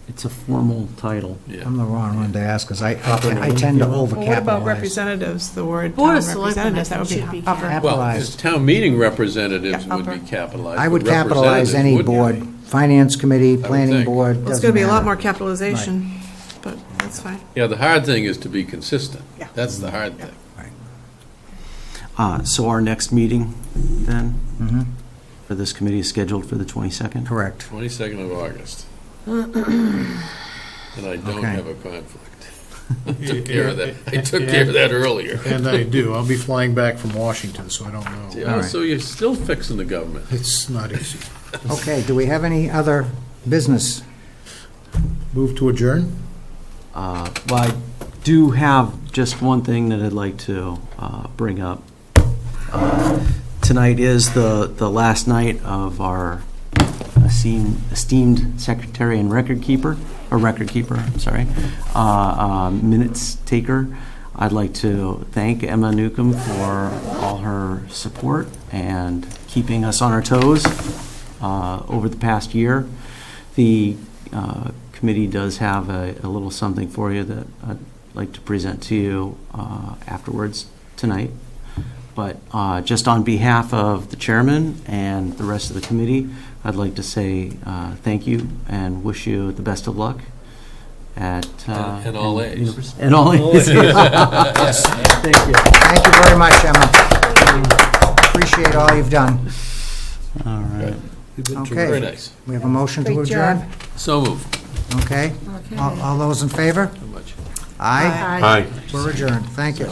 It's a formal title. Yeah. I'm the wrong one to ask, because I tend to well, what about overcapitalize. representatives, the word Board town of Selectmen, representatives, that would should be be upper. cap- Well, Capitalized. as town meeting representatives Yeah, would be upper. capitalized. I would but capitalize any representatives board, finance committee, planning think. board, Well, it's doesn't going to be a lot matter. more capitalization, but that's fine. wouldn't. Yeah, the hard thing is to be consistent. Yeah. That's the hard thing. So our next meeting then Mhm, for this committee is scheduled for the 22nd? correct. 22nd of August. And I don't Okay. have a conflict. I took care of that. I took care of that earlier. And I do. I'll be flying back from Washington, so I don't know. Yeah, right. so you're still fixing the government. It's not easy. Okay, do we have any other business? Move to adjourn? Well, I do have just one thing that I'd like to bring up. Tonight is the last night of our esteemed secretary and record keeper, minutes taker. I'd like to thank Emma Newcomb for all her support and keeping us on our toes over the past year. The committee does have a little something for you that I'd like to present to you afterwards tonight. But just on behalf of the chairman and the rest of the committee, I'd like to say thank you and wish you the best of luck at And all A's. university. And all A's. Yes. Thank you. Thank you very much, Emma. Appreciate all you've done. All right. Okay. Very nice. We have a motion to Great adjourn? job. So moved. Okay. All those in favor? How much? Aye. Aye. We're adjourned. Thank you.